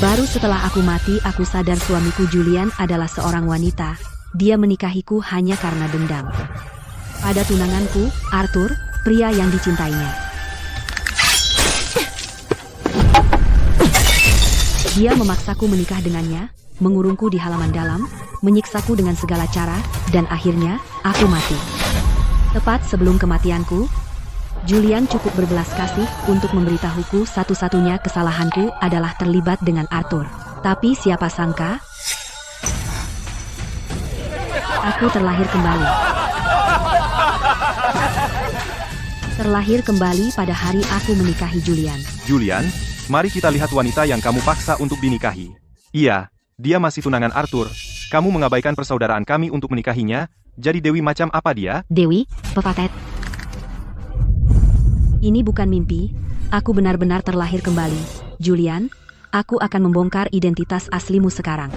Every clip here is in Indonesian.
Baru setelah aku mati, aku sadar suamiku Julian adalah seorang wanita. Dia menikahiku hanya karena dendam pada tunanganku, Arthur, pria yang dicintainya. Dia memaksaku menikah dengannya, mengurungku di halaman dalam, menyiksaku dengan segala cara, dan akhirnya, aku mati. Tepat sebelum kematianku, Julian cukup berbelas kasih untuk memberitahuku satu-satunya kesalahanku adalah terlibat dengan Arthur. Tapi siapa sangka, aku terlahir kembali. Terlahir kembali pada hari aku menikahi Julian. Julian, mari kita lihat wanita yang kamu paksa untuk dinikahi. Iya, dia masih tunangan Arthur. Kamu mengabaikan persaudaraan kami untuk menikahinya, jadi Dewi macam apa dia? Dewi, pepatet. Ini bukan mimpi, aku benar-benar terlahir kembali. Julian, aku akan membongkar identitas aslimu sekarang.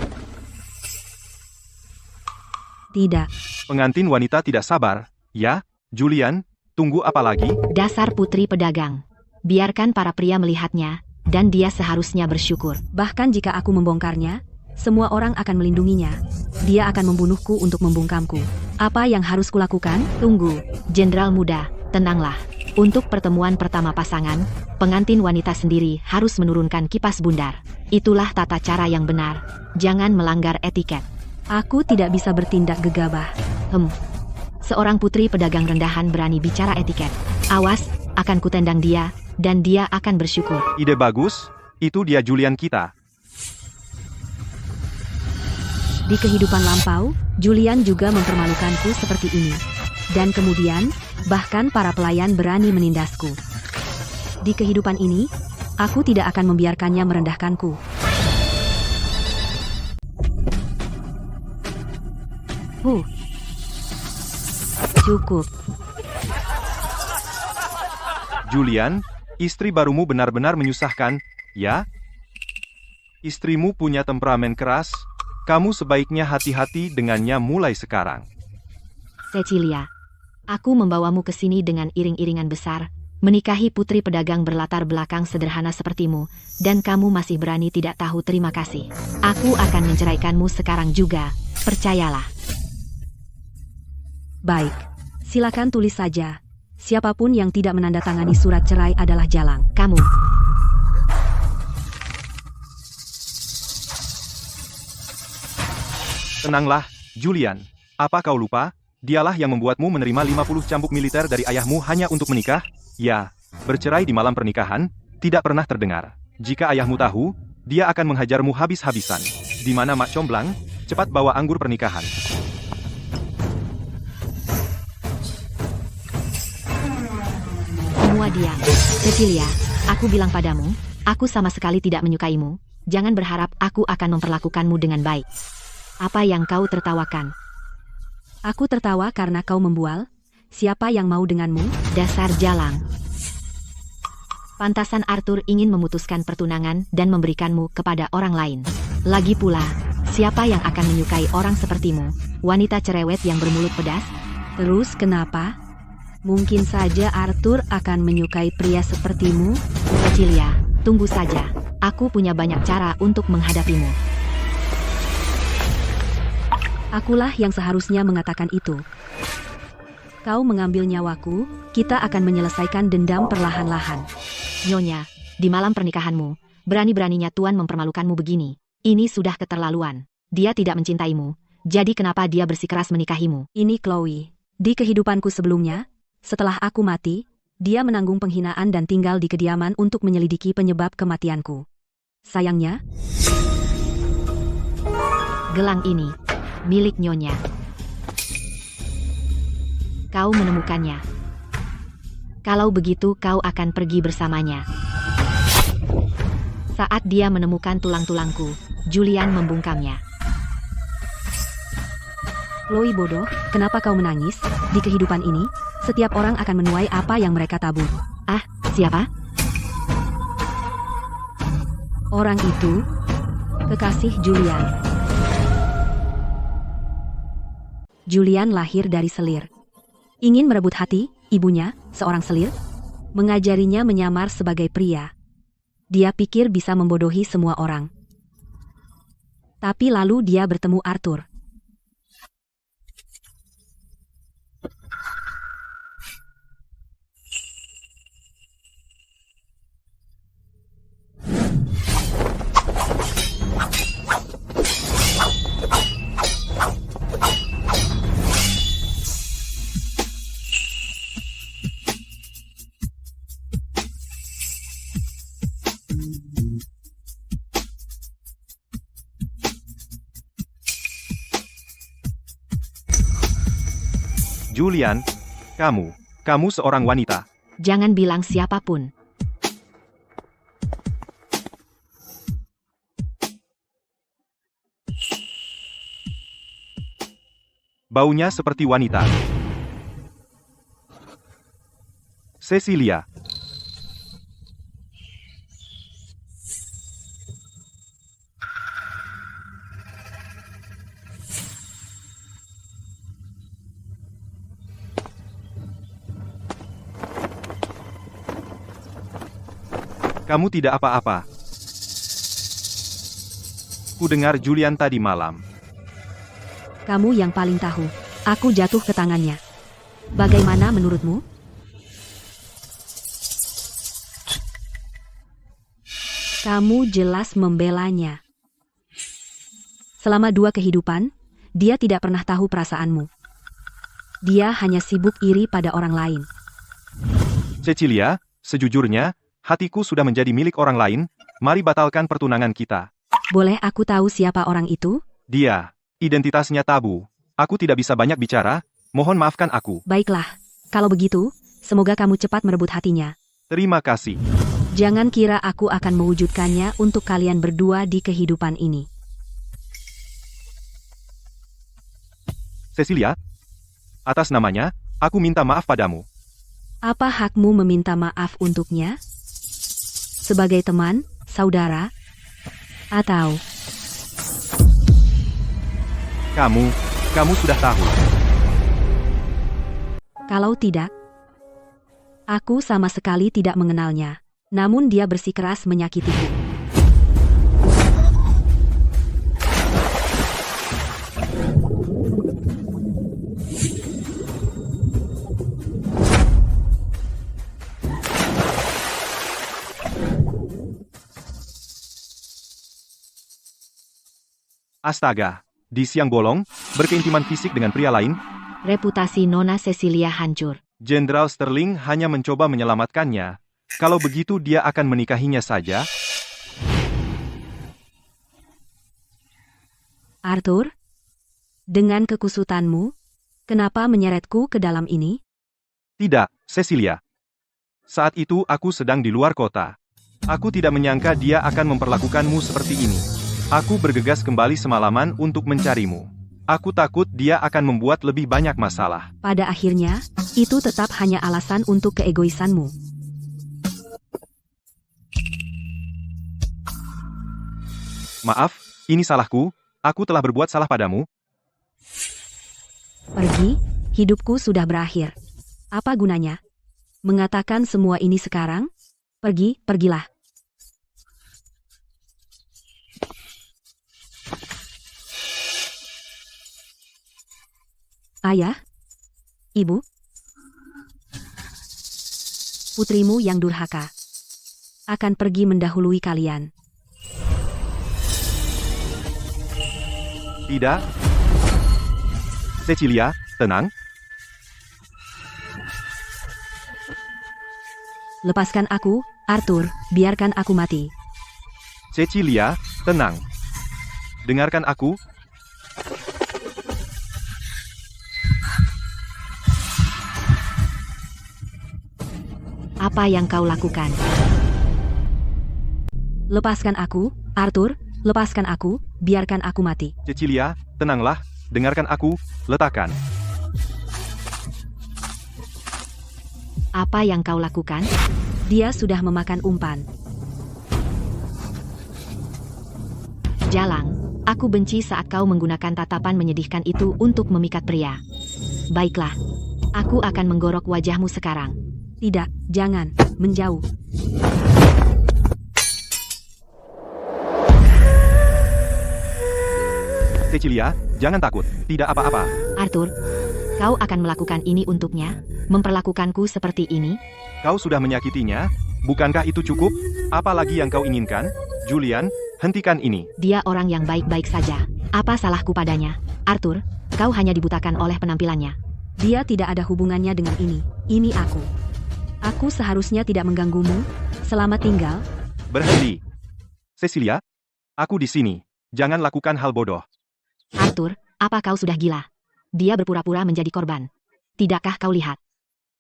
Tidak. Pengantin wanita tidak sabar. Ya, Julian, tunggu apa lagi? Dasar putri pedagang. Biarkan para pria melihatnya, dan dia seharusnya bersyukur. Bahkan jika aku membongkarnya, semua orang akan melindunginya. Dia akan membunuhku untuk membungkamku. Apa yang harus kulakukan? Tunggu, Jenderal muda, tenanglah. Untuk pertemuan pertama pasangan, pengantin wanita sendiri harus menurunkan kipas bundar. Itulah tata cara yang benar. Jangan melanggar etiket. Aku tidak bisa bertindak gegabah. Seorang putri pedagang rendahan berani bicara etiket. Awas, akan kutendang dia, dan dia akan bersyukur. Ide bagus, itu dia Julian kita. Di kehidupan lampau, Julian juga mempermalukanku seperti ini. Dan kemudian, bahkan para pelayan berani menindasku. Di kehidupan ini, aku tidak akan membiarkannya merendahkanku. Cukup. Julian, istri barumu benar-benar menyusahkan, ya? Istrimu punya temperamen keras, kamu sebaiknya hati-hati dengannya mulai sekarang. Cecilia, aku membawamu ke sini dengan iring-iringan besar, menikahi putri pedagang berlatar belakang sederhana sepertimu, dan kamu masih berani tidak tahu terima kasih. Aku akan menceraikanmu sekarang juga, percayalah. Baik, silakan tulis saja. Siapapun yang tidak menandatangani surat cerai adalah jalang. Kamu. Tenanglah, Julian. Apa kau lupa? Dialah yang membuatmu menerima 50 cambuk militer dari ayahmu hanya untuk menikah? Ya, bercerai di malam pernikahan, tidak pernah terdengar. Jika ayahmu tahu, dia akan menghajarmu habis-habisan. Di mana mak comblang, cepat bawa anggur pernikahan. Semua diam. Cecilia, aku bilang padamu, aku sama sekali tidak menyukaimu. Jangan berharap aku akan memperlakukanmu dengan baik. Apa yang kau tertawakan? Aku tertawa karena kau membual. Siapa yang mau denganmu? Dasar jalang. Pantasan Arthur ingin memutuskan pertunangan dan memberikanmu kepada orang lain. Lagi pula, siapa yang akan menyukai orang sepertimu? Wanita cerewet yang bermulut pedas? Terus kenapa? Mungkin saja Arthur akan menyukai pria sepertimu. Cecilia, tunggu saja. Aku punya banyak cara untuk menghadapimu. Akulah yang seharusnya mengatakan itu. Kau mengambil nyawaku, kita akan menyelesaikan dendam perlahan-lahan. Nyonya, di malam pernikahanmu, berani-beraninya Tuan mempermalukanmu begini. Ini sudah keterlaluan. Dia tidak mencintaimu, jadi kenapa dia bersikeras menikahimu? Ini Chloe. Di kehidupanku sebelumnya, setelah aku mati, dia menanggung penghinaan dan tinggal di kediaman untuk menyelidiki penyebab kematianku. Sayangnya, gelang ini milik Nyonya. Kau menemukannya. Kalau begitu kau akan pergi bersamanya. Saat dia menemukan tulang-tulangku, Julian membungkamnya. Chloe bodoh, kenapa kau menangis? Di kehidupan ini, setiap orang akan menuai apa yang mereka tabur. Ah, siapa? Orang itu, kekasih Julian. Julian lahir dari selir. Ingin merebut hati, ibunya, seorang selir, mengajarinya menyamar sebagai pria. Dia pikir bisa membodohi semua orang. Tapi lalu dia bertemu Arthur. Julian, kamu seorang wanita. Jangan bilang siapapun. Baunya seperti wanita. Cecilia. Kamu tidak apa-apa. Ku dengar Julian tadi malam. Kamu yang paling tahu. Aku jatuh ke tangannya. Bagaimana menurutmu? Kamu jelas membelanya. Selama 2 kehidupan, dia tidak pernah tahu perasaanmu. Dia hanya sibuk iri pada orang lain. Cecilia, sejujurnya, hatiku sudah menjadi milik orang lain. Mari batalkan pertunangan kita. Boleh aku tahu siapa orang itu? Dia, identitasnya tabu. Aku tidak bisa banyak bicara. Mohon maafkan aku. Baiklah, kalau begitu, semoga kamu cepat merebut hatinya. Terima kasih. Jangan kira aku akan mewujudkannya untuk kalian berdua di kehidupan ini. Cecilia, atas namanya, aku minta maaf padamu. Apa hakmu meminta maaf untuknya? Sebagai teman, saudara, atau kamu sudah tahu. kalau tidak, aku sama sekali tidak mengenalnya. Namun dia bersikeras menyakitiku. Astaga, di siang bolong, berkeintiman fisik dengan pria lain, Reputasi Nona Cecilia hancur. Jenderal Sterling hanya mencoba menyelamatkannya. Kalau begitu dia akan menikahinya saja. Arthur, dengan kekusutanmu, kenapa menyeretku ke dalam ini? Tidak, Cecilia. Saat itu aku sedang di luar kota. Aku tidak menyangka dia akan memperlakukanmu seperti ini. Aku bergegas kembali semalaman untuk mencarimu. Aku takut dia akan membuat lebih banyak masalah. Pada akhirnya, itu tetap hanya alasan untuk keegoisanmu. Maaf, ini salahku. Aku telah berbuat salah padamu. Pergi, hidupku sudah berakhir. Apa gunanya? Mengatakan semua ini sekarang? Pergilah. Ayah? Ibu? Putrimu yang durhaka akan pergi mendahului kalian. Tidak. Cecilia, tenang. Lepaskan aku, Arthur, biarkan aku mati. Cecilia, tenang. Dengarkan aku. Apa yang kau lakukan? Lepaskan aku, Arthur, lepaskan aku, biarkan aku mati. Cecilia, tenanglah. Dengarkan aku. Letakkan. Apa yang kau lakukan? Dia sudah memakan umpan. Jalang, aku benci saat kau menggunakan tatapan menyedihkan itu untuk memikat pria. Baiklah, aku akan menggorok wajahmu sekarang. Tidak, jangan, menjauh. Cecilia, jangan takut, tidak apa-apa. Arthur, kau akan melakukan ini untuknya? Memperlakukanku seperti ini? Kau sudah menyakitinya, bukankah itu cukup? Apalagi yang kau inginkan? Julian, hentikan ini. Dia orang yang baik-baik saja. Apa salahku padanya? Arthur, kau hanya dibutakan oleh penampilannya. Dia tidak ada hubungannya dengan ini. Ini aku. Aku seharusnya tidak mengganggumu. Selamat tinggal. Berhenti. Cecilia, aku di sini. Jangan lakukan hal bodoh. Arthur, apa kau sudah gila? Dia berpura-pura menjadi korban. Tidakkah kau lihat?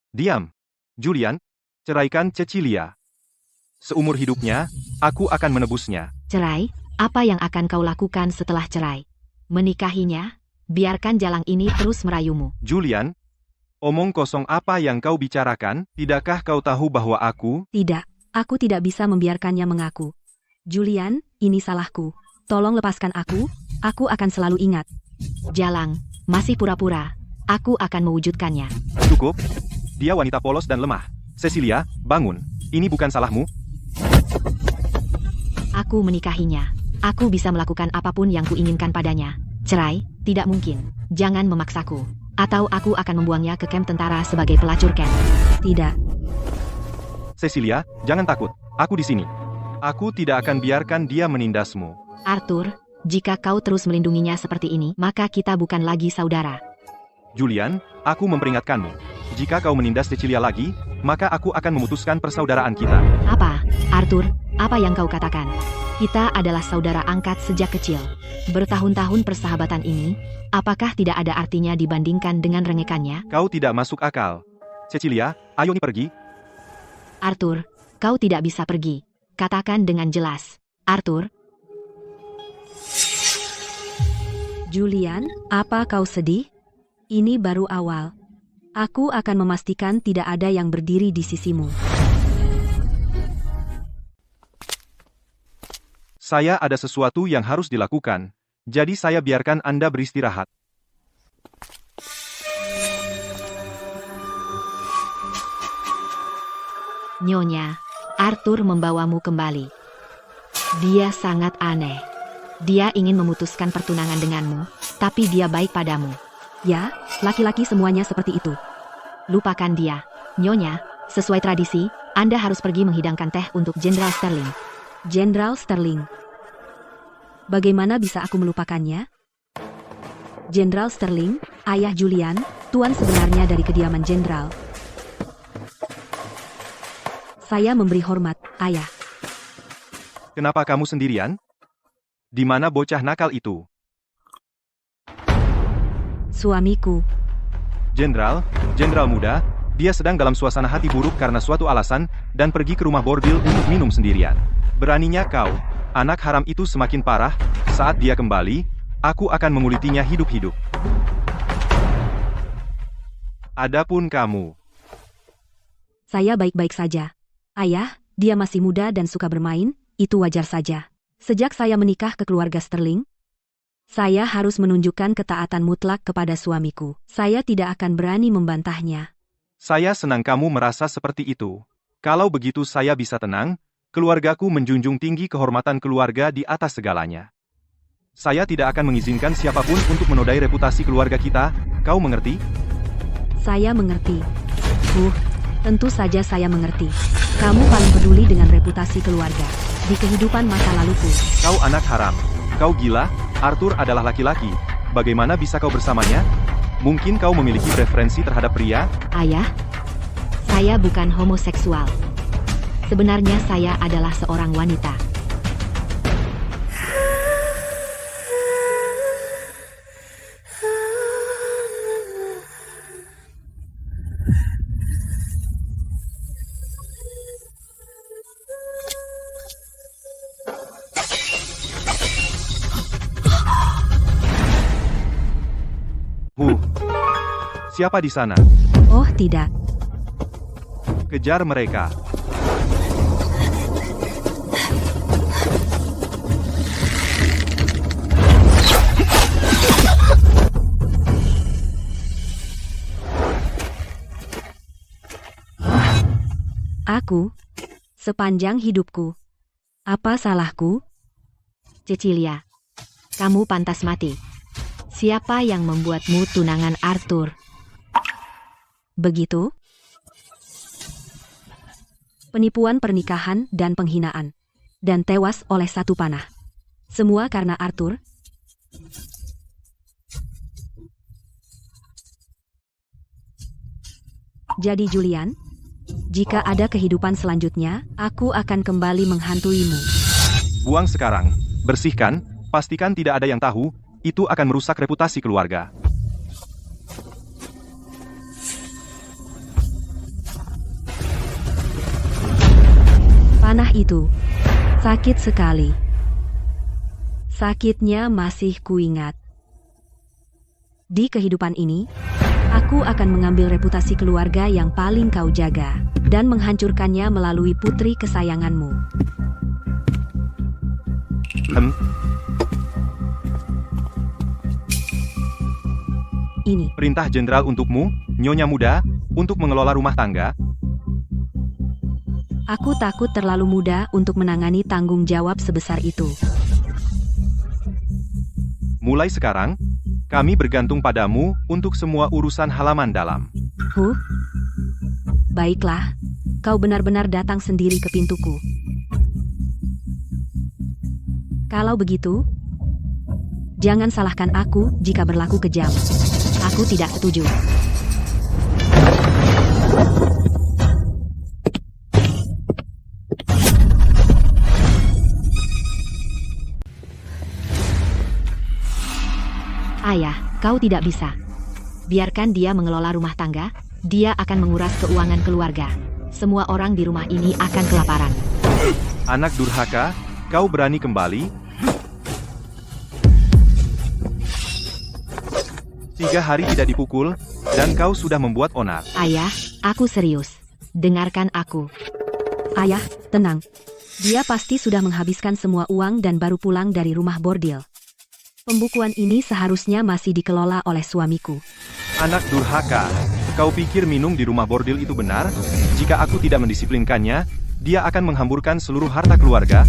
Diam. Julian, ceraikan Cecilia. Seumur hidupnya, aku akan menebusnya. Cerai? Apa yang akan kau lakukan setelah cerai? Menikahinya? Biarkan jalang ini terus merayumu. Julian, omong kosong apa yang kau bicarakan? Tidakkah kau tahu bahwa aku... Tidak, aku tidak bisa membiarkannya mengaku. Julian, ini salahku. Tolong lepaskan aku akan selalu ingat. Jalang, masih pura-pura. Aku akan mewujudkannya. Cukup. Dia wanita polos dan lemah. Cecilia, bangun. Ini bukan salahmu. Aku menikahinya. Aku bisa melakukan apapun yang kuinginkan padanya. Cerai? Tidak mungkin. Jangan memaksaku. Atau aku akan membuangnya ke kamp tentara sebagai pelacur camp. Tidak. Cecilia, jangan takut. Aku di sini. Aku tidak akan biarkan dia menindasmu. Arthur, jika kau terus melindunginya seperti ini, maka kita bukan lagi saudara. Julian, aku memperingatkanmu. Jika kau menindas Cecilia lagi, maka aku akan memutuskan persaudaraan kita. Apa, Arthur? Apa yang kau katakan? Kita adalah saudara angkat sejak kecil. Bertahun-tahun persahabatan ini, apakah tidak ada artinya dibandingkan dengan rengekannya? Kau tidak masuk akal. Cecilia, ayo nih pergi. Arthur, kau tidak bisa pergi. Katakan dengan jelas. Arthur. Julian, apa kau sedih? Ini baru awal. Aku akan memastikan tidak ada yang berdiri di sisimu. Saya ada sesuatu yang harus dilakukan, jadi saya biarkan Anda beristirahat. Nyonya, Arthur membawamu kembali. Dia sangat aneh. Dia ingin memutuskan pertunangan denganmu, tapi dia baik padamu. Ya, laki-laki semuanya seperti itu. Lupakan dia. Nyonya, sesuai tradisi, Anda harus pergi menghidangkan teh untuk Jenderal Sterling. Jenderal Sterling. Bagaimana bisa aku melupakannya? Jenderal Sterling, ayah Julian, tuan sebenarnya dari kediaman jenderal. Saya memberi hormat, ayah. Kenapa kamu sendirian? Di mana bocah nakal itu? Suamiku. Jenderal muda, dia sedang dalam suasana hati buruk karena suatu alasan, dan pergi ke rumah bordil untuk minum sendirian. Beraninya kau, anak haram itu semakin parah, saat dia kembali, aku akan mengulitinya hidup-hidup. Adapun kamu. Saya baik-baik saja. Ayah, dia masih muda dan suka bermain, itu wajar saja. Sejak saya menikah ke keluarga Sterling, saya harus menunjukkan ketaatan mutlak kepada suamiku. Saya tidak akan berani membantahnya. Saya senang kamu merasa seperti itu. Kalau begitu saya bisa tenang, keluargaku menjunjung tinggi kehormatan keluarga di atas segalanya. Saya tidak akan mengizinkan siapapun untuk menodai reputasi keluarga kita, kau mengerti? Saya mengerti. Tentu saja saya mengerti. Kamu paling peduli dengan reputasi keluarga. Di kehidupan masa laluku. Kau anak haram. Kau gila? Arthur adalah laki-laki. Bagaimana bisa kau bersamanya? Mungkin kau memiliki preferensi terhadap pria? Ayah, saya bukan homoseksual. Sebenarnya saya adalah seorang wanita. Siapa di sana? Oh, tidak. Kejar mereka. Aku, sepanjang hidupku. Apa salahku? Cecilia, kamu pantas mati. Siapa yang membuatmu tunangan Arthur? Begitu? Penipuan pernikahan dan penghinaan. Dan tewas oleh satu panah. Semua karena Arthur. Jadi Julian, jika ada kehidupan selanjutnya, aku akan kembali menghantuimu. Buang sekarang, bersihkan, pastikan tidak ada yang tahu, itu akan merusak reputasi keluarga. Panah itu sakit sekali. Sakitnya masih kuingat. Di kehidupan ini, aku akan mengambil reputasi keluarga yang paling kau jaga dan menghancurkannya melalui putri kesayanganmu. Ini Perintah jenderal untukmu, Nyonya Muda, untuk mengelola rumah tangga. aku takut terlalu muda untuk menangani tanggung jawab sebesar itu. Mulai sekarang, kami bergantung padamu untuk semua urusan halaman dalam. Baiklah, kau benar-benar datang sendiri ke pintuku. Kalau begitu, jangan salahkan aku jika berlaku kejam. Aku tidak setuju. Ayah, kau tidak bisa. Biarkan dia mengelola rumah tangga, dia akan menguras keuangan keluarga. Semua orang di rumah ini akan kelaparan. Anak durhaka, kau berani kembali? 3 hari tidak dipukul, dan kau sudah membuat onar. Ayah, aku serius. Dengarkan aku. Ayah, tenang. Dia pasti sudah menghabiskan semua uang dan baru pulang dari rumah bordil. Pembukuan ini seharusnya masih dikelola oleh suamiku. Anak durhaka, kau pikir minum di rumah bordil itu benar? Jika aku tidak mendisiplinkannya, dia akan menghamburkan seluruh harta keluarga.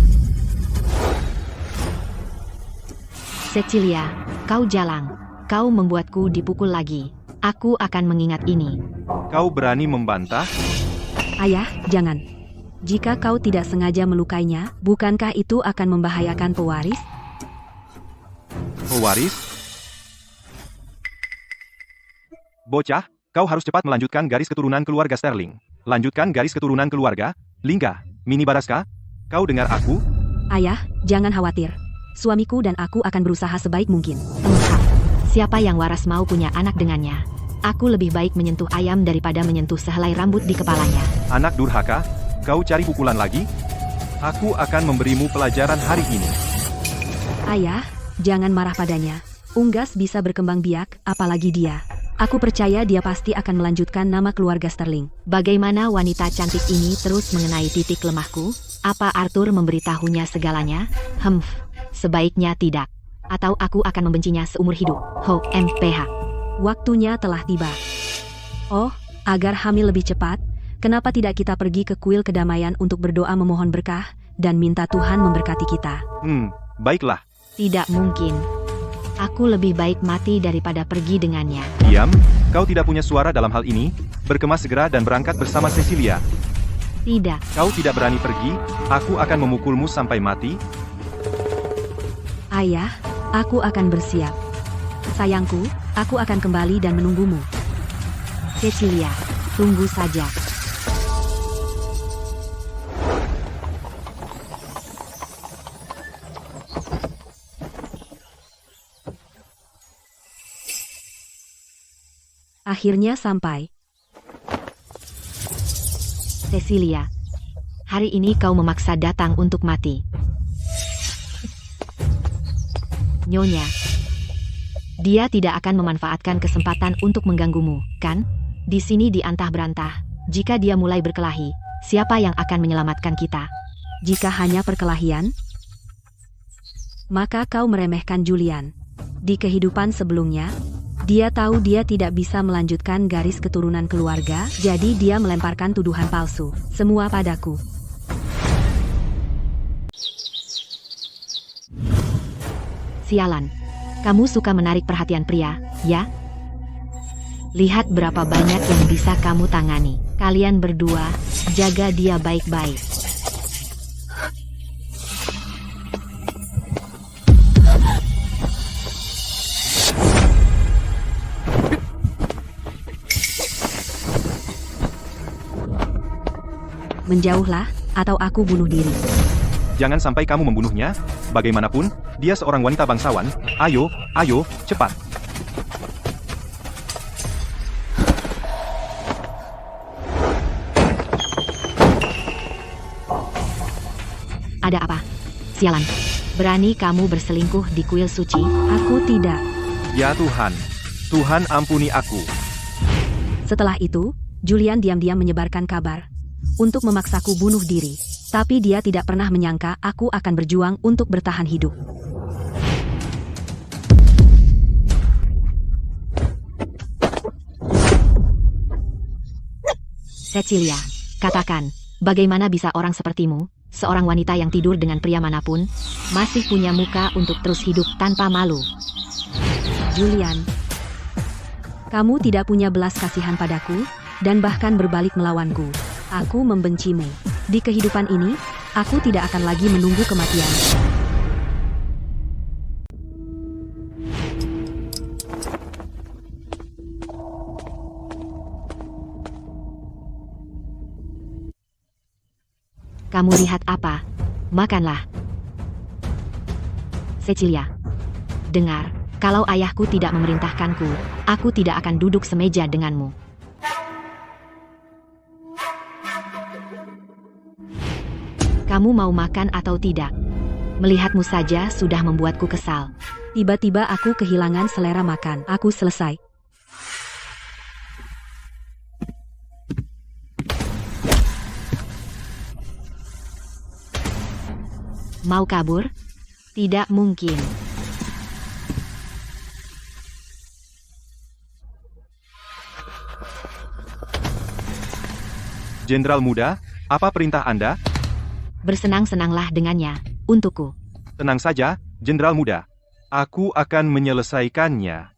Cecilia, kau jalang. Kau membuatku dipukul lagi. Aku akan mengingat ini. Kau berani membantah? Ayah, jangan. Jika kau tidak sengaja melukainya, bukankah itu akan membahayakan pewaris? Pewaris? Bocah, kau harus cepat melanjutkan garis keturunan keluarga Sterling. Lanjutkan garis keturunan keluarga. Lingga, Mini Baraska, kau dengar aku? Ayah, jangan khawatir. Suamiku dan aku akan berusaha sebaik mungkin. Siapa yang waras mau punya anak dengannya? Aku lebih baik menyentuh ayam daripada menyentuh sehelai rambut di kepalanya. Anak durhaka, kau cari pukulan lagi? Aku akan memberimu pelajaran hari ini. Ayah, jangan marah padanya. Unggas bisa berkembang biak, apalagi dia. Aku percaya dia pasti akan melanjutkan nama keluarga Sterling. Bagaimana wanita cantik ini terus mengenai titik lemahku? Apa Arthur memberitahunya segalanya? Sebaiknya tidak. Atau aku akan membencinya seumur hidup. MPH. Waktunya telah tiba. Oh, agar hamil lebih cepat, kenapa tidak kita pergi ke kuil kedamaian untuk berdoa memohon berkah, dan minta Tuhan memberkati kita? Baiklah. Tidak mungkin. Aku lebih baik mati daripada pergi dengannya. Diam, kau tidak punya suara dalam hal ini. Berkemas segera dan berangkat bersama Cecilia. Tidak. Kau tidak berani pergi, aku akan memukulmu sampai mati. Ayah, aku akan bersiap. Sayangku, aku akan kembali dan menunggumu. Cecilia, tunggu saja. Akhirnya sampai. Cecilia, hari ini kau memaksa datang untuk mati. Nyonya, dia tidak akan memanfaatkan kesempatan untuk mengganggumu, kan? Di sini diantah berantah. Jika dia mulai berkelahi, siapa yang akan menyelamatkan kita? Jika hanya perkelahian, maka kau meremehkan Julian. Di kehidupan sebelumnya, dia tahu dia tidak bisa melanjutkan garis keturunan keluarga, jadi dia melemparkan tuduhan palsu, semua padaku. Sialan. Kamu suka menarik perhatian pria, ya? Lihat berapa banyak yang bisa kamu tangani. Kalian berdua, jaga dia baik-baik. Menjauhlah, atau aku bunuh diri. Jangan sampai kamu membunuhnya. Bagaimanapun, dia seorang wanita bangsawan. Ayo, ayo, cepat. Ada apa? Sialan. Berani kamu berselingkuh di kuil suci? Aku tidak. Ya Tuhan, Tuhan ampuni aku. Setelah itu, Julian diam-diam menyebarkan kabar untuk memaksaku bunuh diri. Tapi dia tidak pernah menyangka aku akan berjuang untuk bertahan hidup. Cecilia, katakan, bagaimana bisa orang sepertimu, seorang wanita yang tidur dengan pria manapun, masih punya muka untuk terus hidup tanpa malu? Julian, kamu tidak punya belas kasihan padaku, dan bahkan berbalik melawanku. Aku membencimu. Di kehidupan ini, aku tidak akan lagi menunggu kematian. Kamu lihat apa? Makanlah. Cecilia, dengar, kalau ayahku tidak memerintahkanku, aku tidak akan duduk semeja denganmu. Kamu mau makan atau tidak? Melihatmu saja sudah membuatku kesal. Tiba-tiba aku kehilangan selera makan. Aku selesai. Mau kabur? Tidak mungkin. Jenderal muda, apa perintah Anda? Bersenang-senanglah dengannya, untukku. Tenang saja, Jenderal muda. Aku akan menyelesaikannya.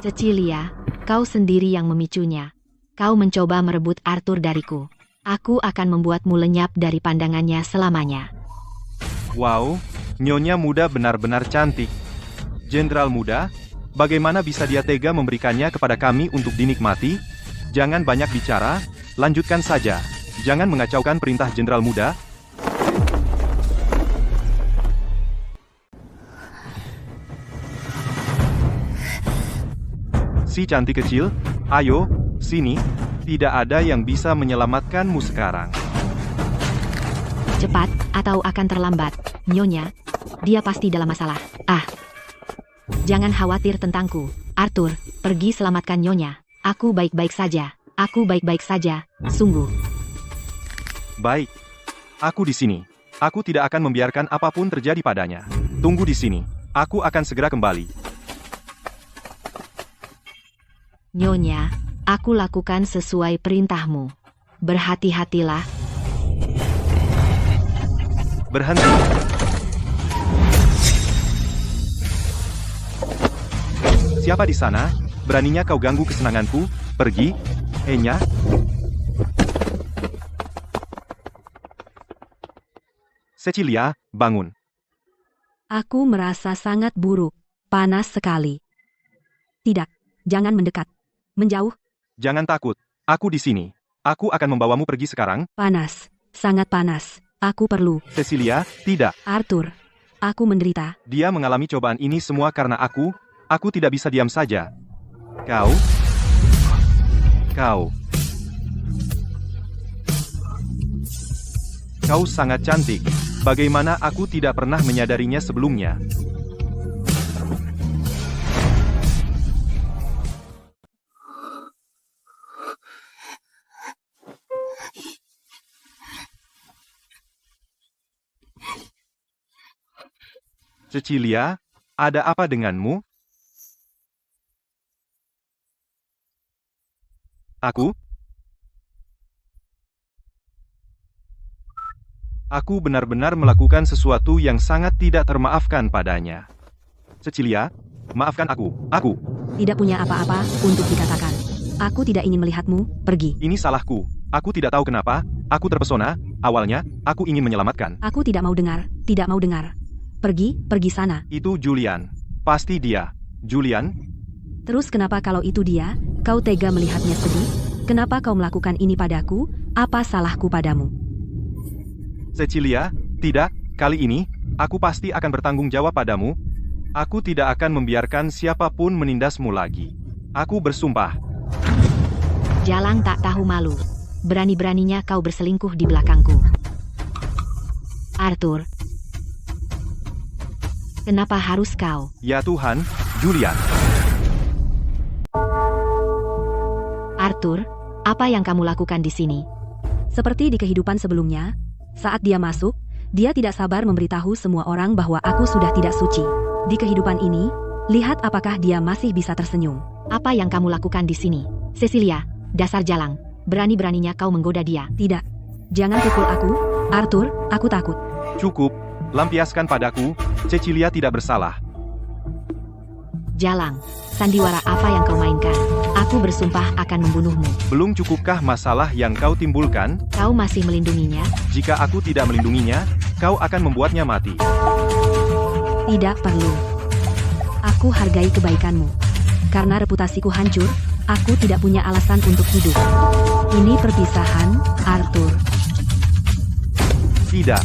Cecilia, kau sendiri yang memicunya. Kau mencoba merebut Arthur dariku. Aku akan membuatmu lenyap dari pandangannya selamanya. Wow, nyonya muda benar-benar cantik. Jenderal muda, bagaimana bisa dia tega memberikannya kepada kami untuk dinikmati? Jangan banyak bicara, lanjutkan saja. Jangan mengacaukan perintah Jenderal muda. Si cantik kecil, ayo, sini. Tidak ada yang bisa menyelamatkanmu sekarang. Cepat, atau akan terlambat. Nyonya, dia pasti dalam masalah. Jangan khawatir tentangku. Arthur, pergi selamatkan Nyonya. Aku baik-baik saja. Aku baik-baik saja, sungguh. Baik. Aku di sini. Aku tidak akan membiarkan apapun terjadi padanya. Tunggu di sini. Aku akan segera kembali. Nyonya, aku lakukan sesuai perintahmu. Berhati-hatilah. Berhenti. Siapa di sana? Beraninya kau ganggu kesenanganku? Pergi. Enya. Cecilia, bangun. Aku merasa sangat buruk. Panas sekali. Tidak, jangan mendekat. Menjauh. Jangan takut. Aku di sini. Aku akan membawamu pergi sekarang. Panas. Sangat panas. Aku perlu. Cecilia, tidak. Arthur. Aku menderita. Dia mengalami cobaan ini semua karena aku. Aku tidak bisa diam saja. Kau. Kau sangat cantik. Bagaimana aku tidak pernah menyadarinya sebelumnya? Cecilia, ada apa denganmu? Aku? Aku benar-benar melakukan sesuatu yang sangat tidak termaafkan padanya. Cecilia, maafkan aku. Aku. Tidak punya apa-apa untuk dikatakan. Aku tidak ingin melihatmu pergi. Ini salahku. Aku tidak tahu kenapa. Aku terpesona. Awalnya, aku ingin menyelamatkan. Aku tidak mau dengar. Tidak mau dengar. Pergi, pergi sana. Itu Julian. Pasti dia. Julian, Terus kenapa kalau itu dia, kau tega melihatnya sedih? Kenapa kau melakukan ini padaku? Apa salahku padamu? Cecilia, tidak, kali ini, aku pasti akan bertanggung jawab padamu. Aku tidak akan membiarkan siapapun menindasmu lagi. Aku bersumpah. Jalang tak tahu malu. Berani-beraninya kau berselingkuh di belakangku. Arthur. Kenapa harus kau? Ya Tuhan, Julian. Arthur, apa yang kamu lakukan di sini? Seperti di kehidupan sebelumnya, saat dia masuk, dia tidak sabar memberitahu semua orang bahwa aku sudah tidak suci. Di kehidupan ini, lihat apakah dia masih bisa tersenyum. Apa yang kamu lakukan di sini? Cecilia, dasar jalang. Berani-beraninya kau menggoda dia. Tidak. Jangan pukul aku, Arthur, aku takut. Cukup, lampiaskan padaku, Cecilia tidak bersalah. Jalang, sandiwara apa yang kau mainkan? Aku bersumpah akan membunuhmu. Belum cukupkah masalah yang kau timbulkan? Kau masih melindunginya? Jika aku tidak melindunginya, kau akan membuatnya mati. Tidak perlu. Aku hargai kebaikanmu. Karena reputasiku hancur, aku tidak punya alasan untuk hidup. Ini perpisahan, Arthur. Tidak.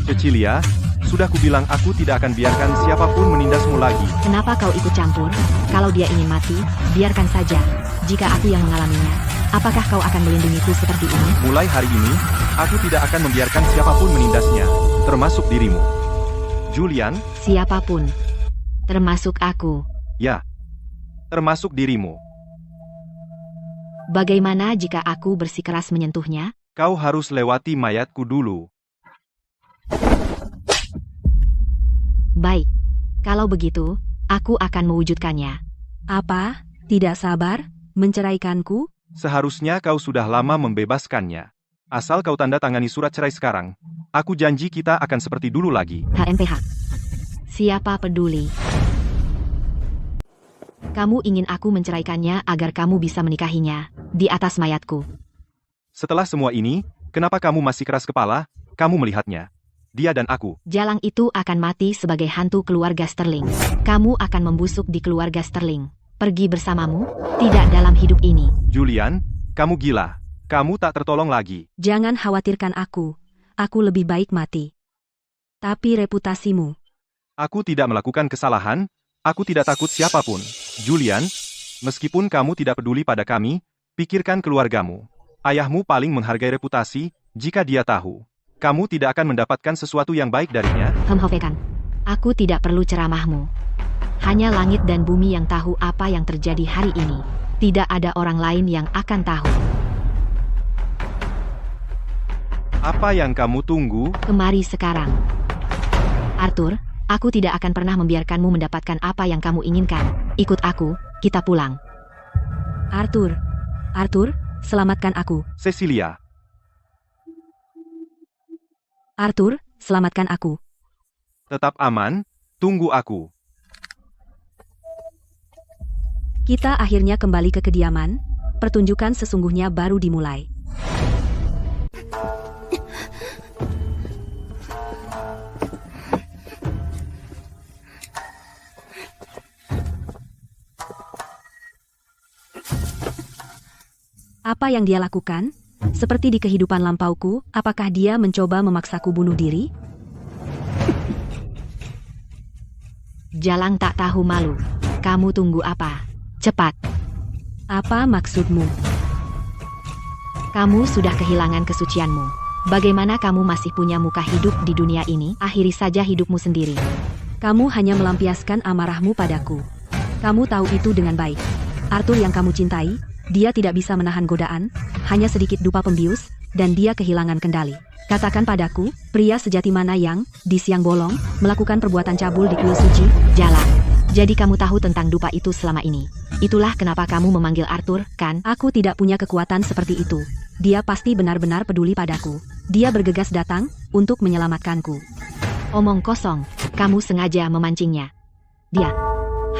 Cecilia, sudah kubilang aku tidak akan biarkan siapapun menindasmu lagi. Kenapa kau ikut campur? Kalau dia ingin mati, biarkan saja. Jika aku yang mengalaminya, apakah kau akan melindungiku seperti ini? Mulai hari ini, aku tidak akan membiarkan siapapun menindasnya, termasuk dirimu. Julian, Siapapun. Termasuk aku. ya, termasuk dirimu. Bagaimana jika aku bersikeras menyentuhnya? Kau harus lewati mayatku dulu. Baik. Kalau begitu, aku akan mewujudkannya. Apa? Tidak sabar? Menceraikanku? Seharusnya kau sudah lama membebaskannya. Asal kau tanda tangani surat cerai sekarang, aku janji kita akan seperti dulu lagi. HMPH. Siapa peduli? Kamu ingin aku menceraikannya agar kamu bisa menikahinya di atas mayatku. Setelah semua ini, kenapa kamu masih keras kepala? Kamu melihatnya. Dia dan aku. Jalang itu akan mati sebagai hantu keluarga Sterling. Kamu akan membusuk di keluarga Sterling. Pergi bersamamu? Tidak dalam hidup ini. Julian, kamu gila. Kamu tak tertolong lagi. Jangan khawatirkan aku. Aku lebih baik mati. Tapi reputasimu. Aku tidak melakukan kesalahan. Aku tidak takut siapapun. Julian, meskipun kamu tidak peduli pada kami, pikirkan keluargamu. Ayahmu paling menghargai reputasi. Jika dia tahu, kamu tidak akan mendapatkan sesuatu yang baik darinya. Hofekan. Aku tidak perlu ceramahmu. Hanya langit dan bumi yang tahu apa yang terjadi hari ini. Tidak ada orang lain yang akan tahu. Apa yang kamu tunggu? Kemari sekarang. Arthur, aku tidak akan pernah membiarkanmu mendapatkan apa yang kamu inginkan. Ikut aku, kita pulang. Arthur. Arthur, selamatkan aku. Cecilia. Arthur, selamatkan aku. Tetap aman, tunggu aku. Kita akhirnya kembali ke kediaman. Pertunjukan sesungguhnya baru dimulai. Apa yang dia lakukan? Seperti di kehidupan lampauku, apakah dia mencoba memaksaku bunuh diri? Jalang tak tahu malu. Kamu tunggu apa? Cepat. Apa maksudmu? Kamu sudah kehilangan kesucianmu. Bagaimana kamu masih punya muka hidup di dunia ini? Akhiri saja hidupmu sendiri. Kamu hanya melampiaskan amarahmu padaku. Kamu tahu itu dengan baik. Arthur yang kamu cintai, dia tidak bisa menahan godaan, hanya sedikit dupa pembius, dan dia kehilangan kendali. Katakan padaku, pria sejati mana yang, di siang bolong, melakukan perbuatan cabul di kuil suci? Jalang. Jadi kamu tahu tentang dupa itu selama ini. Itulah kenapa kamu memanggil Arthur, kan? Aku tidak punya kekuatan seperti itu. Dia pasti benar-benar peduli padaku. Dia bergegas datang untuk menyelamatkanku. Omong kosong, kamu sengaja memancingnya. Dia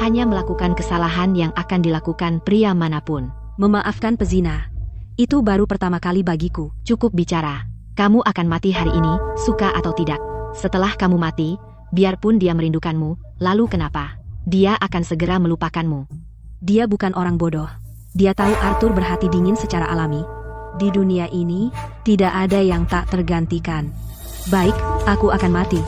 hanya melakukan kesalahan yang akan dilakukan pria manapun. Memaafkan pezina. Itu baru pertama kali bagiku. Cukup bicara. Kamu akan mati hari ini, suka atau tidak. Setelah kamu mati, biarpun dia merindukanmu, lalu kenapa? Dia akan segera melupakanmu. Dia bukan orang bodoh. Dia tahu Arthur berhati dingin secara alami. Di dunia ini, tidak ada yang tak tergantikan. Baik, aku akan mati.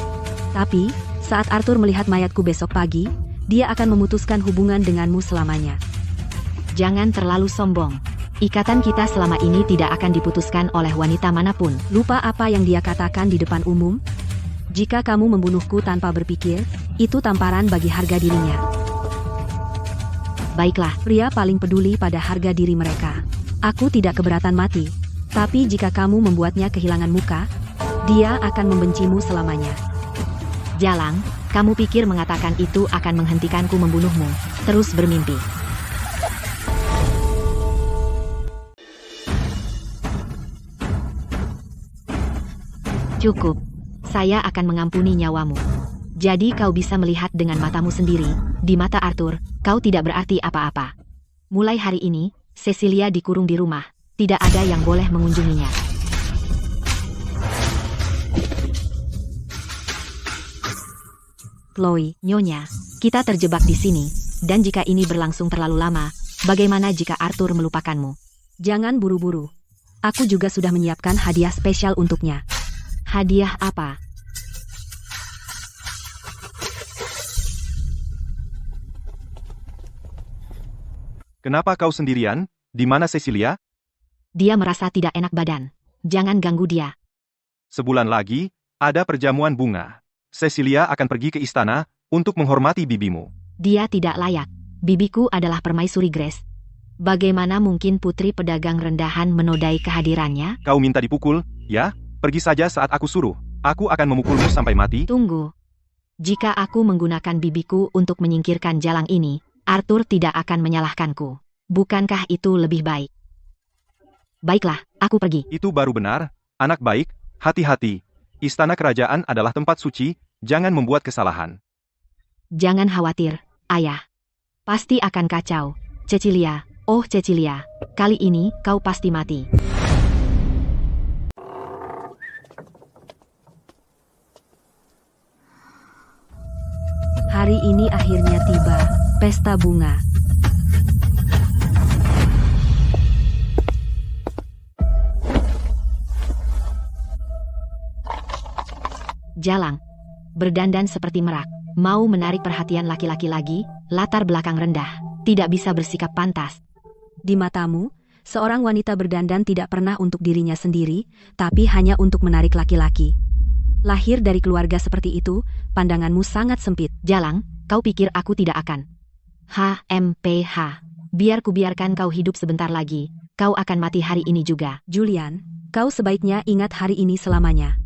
Tapi, saat Arthur melihat mayatku besok pagi, dia akan memutuskan hubungan denganmu selamanya. Jangan terlalu sombong. Ikatan kita selama ini tidak akan diputuskan oleh wanita manapun. Lupa apa yang dia katakan di depan umum? Jika kamu membunuhku tanpa berpikir, itu tamparan bagi harga dirinya. Baiklah, Pria paling peduli pada harga diri mereka. Aku tidak keberatan mati. Tapi jika kamu membuatnya kehilangan muka, dia akan membencimu selamanya. Jalang, kamu pikir mengatakan itu akan menghentikanku membunuhmu? Terus bermimpi. Cukup. Saya akan mengampuni nyawamu. Jadi kau bisa melihat dengan matamu sendiri, di mata Arthur, kau tidak berarti apa-apa. Mulai hari ini, Cecilia dikurung di rumah. Tidak ada yang boleh mengunjunginya. Chloe, Nyonya, kita terjebak di sini, dan jika ini berlangsung terlalu lama, bagaimana jika Arthur melupakanmu? Jangan buru-buru. Aku juga sudah menyiapkan hadiah spesial untuknya. Hadiah apa? Kenapa kau sendirian? Di mana Cecilia? Dia merasa tidak enak badan. Jangan ganggu dia. Sebulan lagi, ada perjamuan bunga. Cecilia akan pergi ke istana untuk menghormati bibimu. Dia tidak layak. Bibiku adalah permaisuri Grace. Bagaimana mungkin putri pedagang rendahan menodai kehadirannya? Kau minta dipukul, ya? Pergi saja saat aku suruh. Aku akan memukulmu sampai mati. Tunggu. Jika aku menggunakan bibiku untuk menyingkirkan jalang ini, Arthur tidak akan menyalahkanku. Bukankah itu lebih baik? Baiklah, aku pergi. Itu baru benar. Anak baik, hati-hati. Istana kerajaan adalah tempat suci, jangan membuat kesalahan. Jangan khawatir, ayah. Pasti akan kacau. Cecilia, oh Cecilia, kali ini kau pasti mati. Hari ini akhirnya tiba, pesta bunga. Jalang, berdandan seperti merak, mau menarik perhatian laki-laki lagi, latar belakang rendah, tidak bisa bersikap pantas. Di matamu, seorang wanita berdandan tidak pernah untuk dirinya sendiri, tapi hanya untuk menarik laki-laki. Lahir dari keluarga seperti itu, pandanganmu sangat sempit. Jalang, kau pikir aku tidak akan? HMPH. Biar kubiarkan kau hidup sebentar lagi, kau akan mati hari ini juga. Julian, kau sebaiknya ingat hari ini selamanya.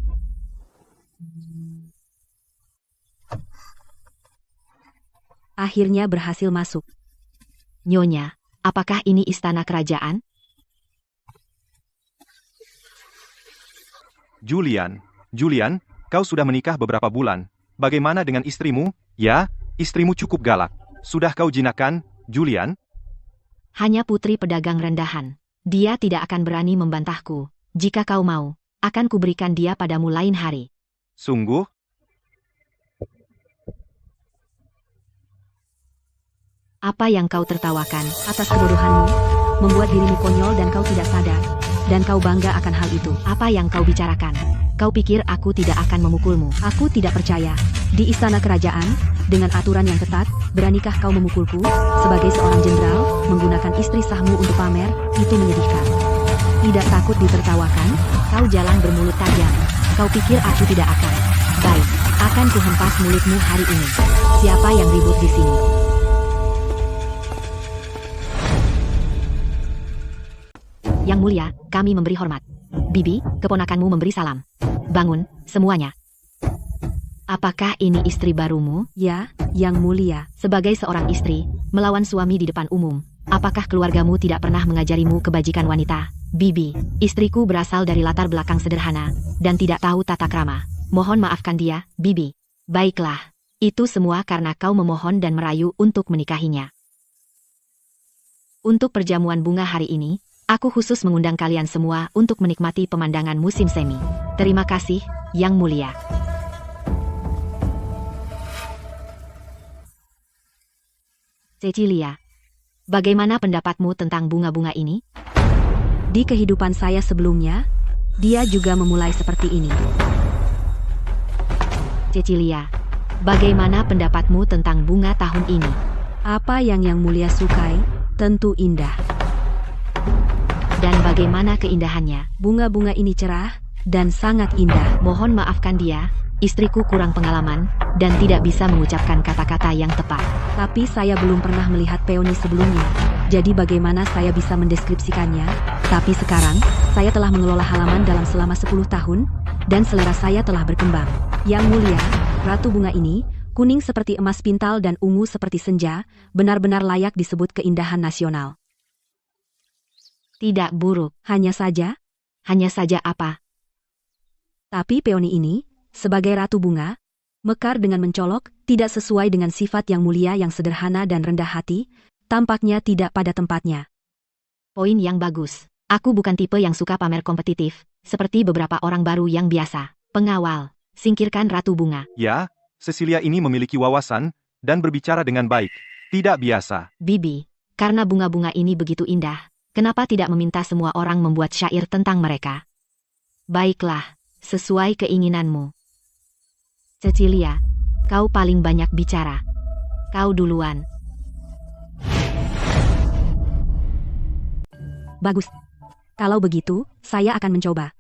Akhirnya berhasil masuk. Nyonya, apakah ini istana kerajaan? Julian, kau sudah menikah beberapa bulan. Bagaimana dengan istrimu? Ya, istrimu cukup galak. Sudah kau jinakkan, Julian? Hanya putri pedagang rendahan. Dia tidak akan berani membantahku. Jika kau mau, akan kuberikan dia padamu lain hari. Sungguh? Apa yang kau tertawakan? Atas kebodohanmu, membuat dirimu konyol dan kau tidak sadar. Dan kau bangga akan hal itu. Apa yang kau bicarakan? Kau pikir aku tidak akan memukulmu? Aku tidak percaya. Di istana kerajaan, dengan aturan yang ketat, beranikah kau memukulku? Sebagai seorang jenderal, menggunakan istri sahmu untuk pamer, itu menyedihkan. Tidak takut ditertawakan? Kau jalan bermulut tajam. Kau pikir aku tidak akan? Baik, akan kuhempas mulutmu hari ini. Siapa yang ribut di sini? Yang mulia, kami memberi hormat. Bibi, keponakanmu memberi salam. Bangun, semuanya. Apakah ini istri barumu? Ya, Yang Mulia. Sebagai seorang istri, melawan suami di depan umum, apakah keluargamu tidak pernah mengajarimu kebajikan wanita? Bibi, istriku berasal dari latar belakang sederhana, dan tidak tahu tata krama. Mohon maafkan dia, Bibi. Baiklah, itu semua karena kau memohon dan merayu untuk menikahinya. Untuk perjamuan bunga hari ini, aku khusus mengundang kalian semua untuk menikmati pemandangan musim semi. Terima kasih, Yang Mulia. Cecilia, bagaimana pendapatmu tentang bunga-bunga ini? Di kehidupan saya sebelumnya, dia juga memulai seperti ini. Cecilia, bagaimana pendapatmu tentang bunga tahun ini? Apa yang Yang Mulia sukai, tentu indah. Dan bagaimana keindahannya? Bunga-bunga ini cerah dan sangat indah. Mohon maafkan dia, istriku kurang pengalaman, dan tidak bisa mengucapkan kata-kata yang tepat. Tapi saya belum pernah melihat peoni sebelumnya. Jadi bagaimana saya bisa mendeskripsikannya? Tapi sekarang, saya telah mengelola halaman dalam selama 10 tahun, dan selera saya telah berkembang. Yang Mulia, ratu bunga ini, kuning seperti emas pintal dan ungu seperti senja, benar-benar layak disebut keindahan nasional. Tidak buruk. Hanya saja, Apa? tapi peoni ini, sebagai ratu bunga, mekar dengan mencolok, tidak sesuai dengan sifat Yang Mulia yang sederhana dan rendah hati, tampaknya tidak pada tempatnya. Poin yang bagus. Aku bukan tipe yang suka pamer kompetitif, seperti beberapa orang baru yang biasa. Pengawal, singkirkan ratu bunga. Ya, Cecilia ini memiliki wawasan, dan berbicara dengan baik. Tidak biasa. Bibi, karena bunga-bunga ini begitu indah, kenapa tidak meminta semua orang membuat syair tentang mereka? Baiklah, sesuai keinginanmu. Cecilia, kau paling banyak bicara. Kau duluan. Bagus. Kalau begitu, saya akan mencoba.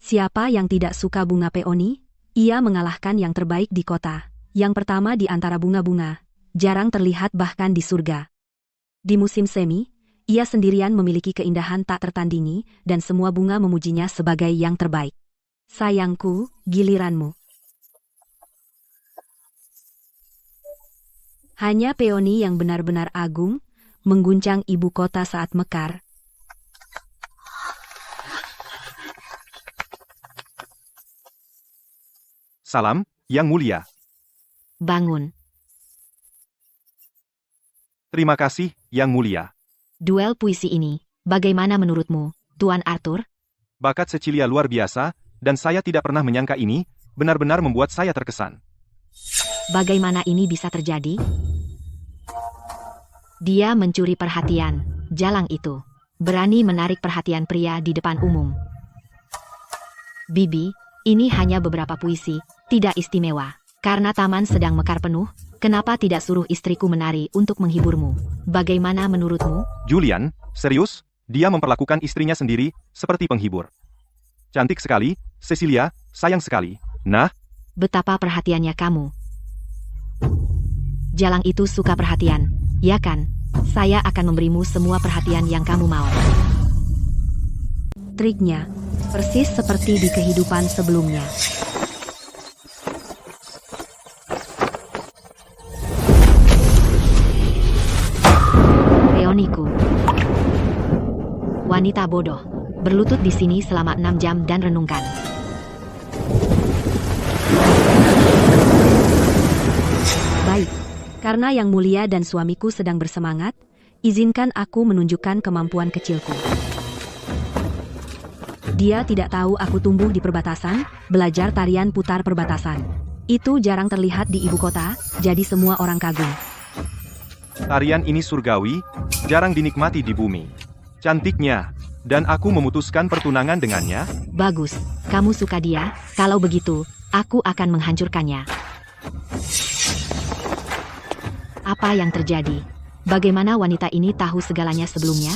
Siapa yang tidak suka bunga peoni? Ia mengalahkan yang terbaik di kota. Yang pertama di antara bunga-bunga. Jarang terlihat bahkan di surga. Di musim semi, ia sendirian memiliki keindahan tak tertandingi, dan semua bunga memujinya sebagai yang terbaik. Sayangku, giliranmu. Hanya peoni yang benar-benar agung, mengguncang ibu kota saat mekar. Salam, Yang Mulia. Bangun. Terima kasih, Yang Mulia. Duel puisi ini, bagaimana menurutmu, Tuan Arthur? Bakat Cecilia luar biasa, dan saya tidak pernah menyangka ini, benar-benar membuat saya terkesan. Bagaimana ini bisa terjadi? Dia mencuri perhatian, jalang itu. Berani menarik perhatian pria di depan umum. Bibi, ini hanya beberapa puisi, tidak istimewa. Karena taman sedang mekar penuh, kenapa tidak suruh istriku menari untuk menghiburmu? Bagaimana menurutmu? Julian, serius? Dia memperlakukan istrinya sendiri, seperti penghibur. Cantik sekali, Cecilia, sayang sekali. Nah, Betapa perhatiannya kamu. Jalang itu suka perhatian, ya kan? Saya akan memberimu semua perhatian yang kamu mau. Triknya, persis seperti di kehidupan sebelumnya. Peoniku. Wanita bodoh. Berlutut di sini selama 6 jam dan renungkan. Baik, karena Yang Mulia dan suamiku sedang bersemangat, izinkan aku menunjukkan kemampuan kecilku. Dia tidak tahu aku tumbuh di perbatasan, belajar tarian putar perbatasan. Itu jarang terlihat di ibu kota, jadi semua orang kagum. tarian ini surgawi, jarang dinikmati di bumi. Cantiknya, dan aku memutuskan pertunangan dengannya. Bagus, kamu suka dia. Kalau begitu, aku akan menghancurkannya. Apa yang terjadi? Bagaimana wanita ini tahu segalanya sebelumnya?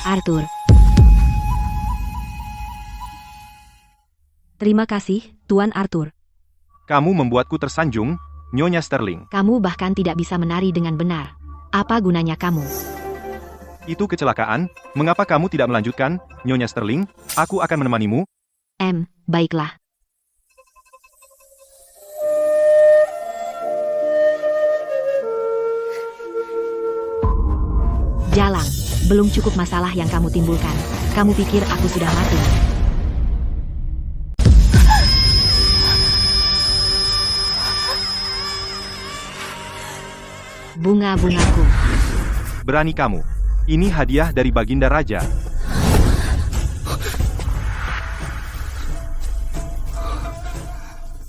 Arthur. Terima kasih, Tuan Arthur. Kamu membuatku tersanjung, Nyonya Sterling. Kamu bahkan tidak bisa menari dengan benar. Apa gunanya kamu? Itu kecelakaan, mengapa kamu tidak melanjutkan, Nyonya Sterling? Aku akan menemanimu. Baiklah. Jalang, belum cukup masalah yang kamu timbulkan. Kamu pikir aku sudah mati? Bunga-bungaku. Berani kamu. Ini hadiah dari Baginda Raja.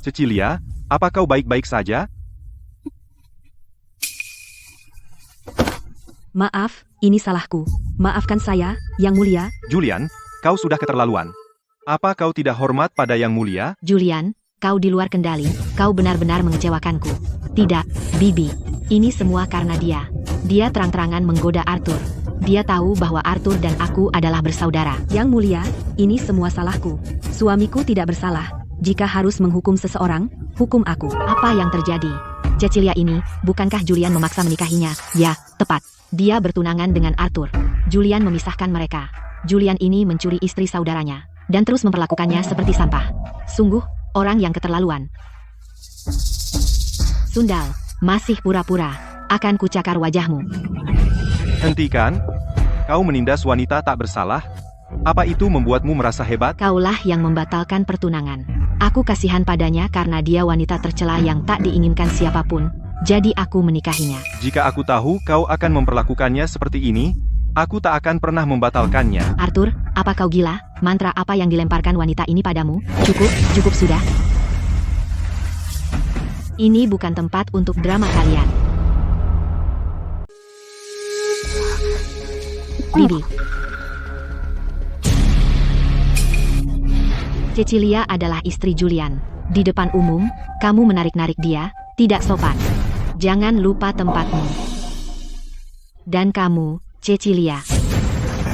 Cecilia, apa kau baik-baik saja? Maaf, ini salahku. Maafkan saya, Yang Mulia. Julian, kau sudah keterlaluan. Apa kau tidak hormat pada Yang Mulia? Julian, kau di luar kendali. Kau benar-benar mengecewakanku. Tidak, Bibi. Ini semua karena dia. Dia terang-terangan menggoda Arthur. Dia tahu bahwa Arthur dan aku adalah bersaudara. Yang Mulia, ini semua salahku. Suamiku tidak bersalah. Jika harus menghukum seseorang, hukum aku. Apa yang terjadi? Cecilia ini, bukankah Julian memaksa menikahinya? Ya, tepat. Dia bertunangan dengan Arthur. Julian memisahkan mereka. Julian ini mencuri istri saudaranya, dan terus memperlakukannya seperti sampah. Sungguh, orang yang keterlaluan. Sundal, masih pura-pura. Akan kucakar wajahmu. Hentikan. Kau menindas wanita tak bersalah. Apa itu membuatmu merasa hebat? Kaulah yang membatalkan pertunangan. Aku kasihan padanya karena dia wanita tercela yang tak diinginkan siapapun. Jadi aku menikahinya. Jika aku tahu kau akan memperlakukannya seperti ini, aku tak akan pernah membatalkannya. Arthur, apa kau gila? Mantra apa yang dilemparkan wanita ini padamu? Cukup sudah. Ini bukan tempat untuk drama kalian. Bibi. Cecilia adalah istri Julian. Di depan umum, kamu menarik-narik dia, tidak sopan. Jangan lupa tempatmu. Dan kamu, Cecilia,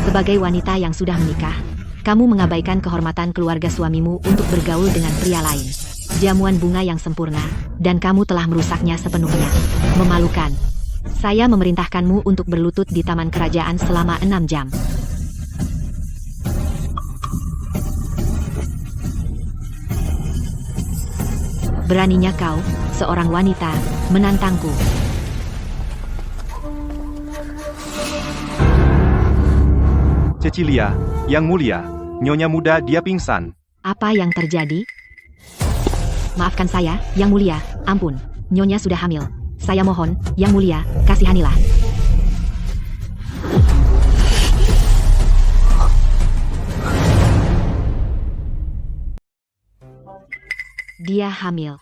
sebagai wanita yang sudah menikah, kamu mengabaikan kehormatan keluarga suamimu untuk bergaul dengan pria lain. Jamuan bunga yang sempurna, dan kamu telah merusaknya sepenuhnya. Memalukan. Saya memerintahkanmu untuk berlutut di taman kerajaan selama 6 jam. Beraninya kau, seorang wanita, menantangku. Cecilia, Yang Mulia, Nyonya muda dia pingsan. Apa yang terjadi? Maafkan saya, Yang Mulia, ampun, Nyonya sudah hamil. Saya mohon, Yang Mulia, kasihanilah. Dia hamil.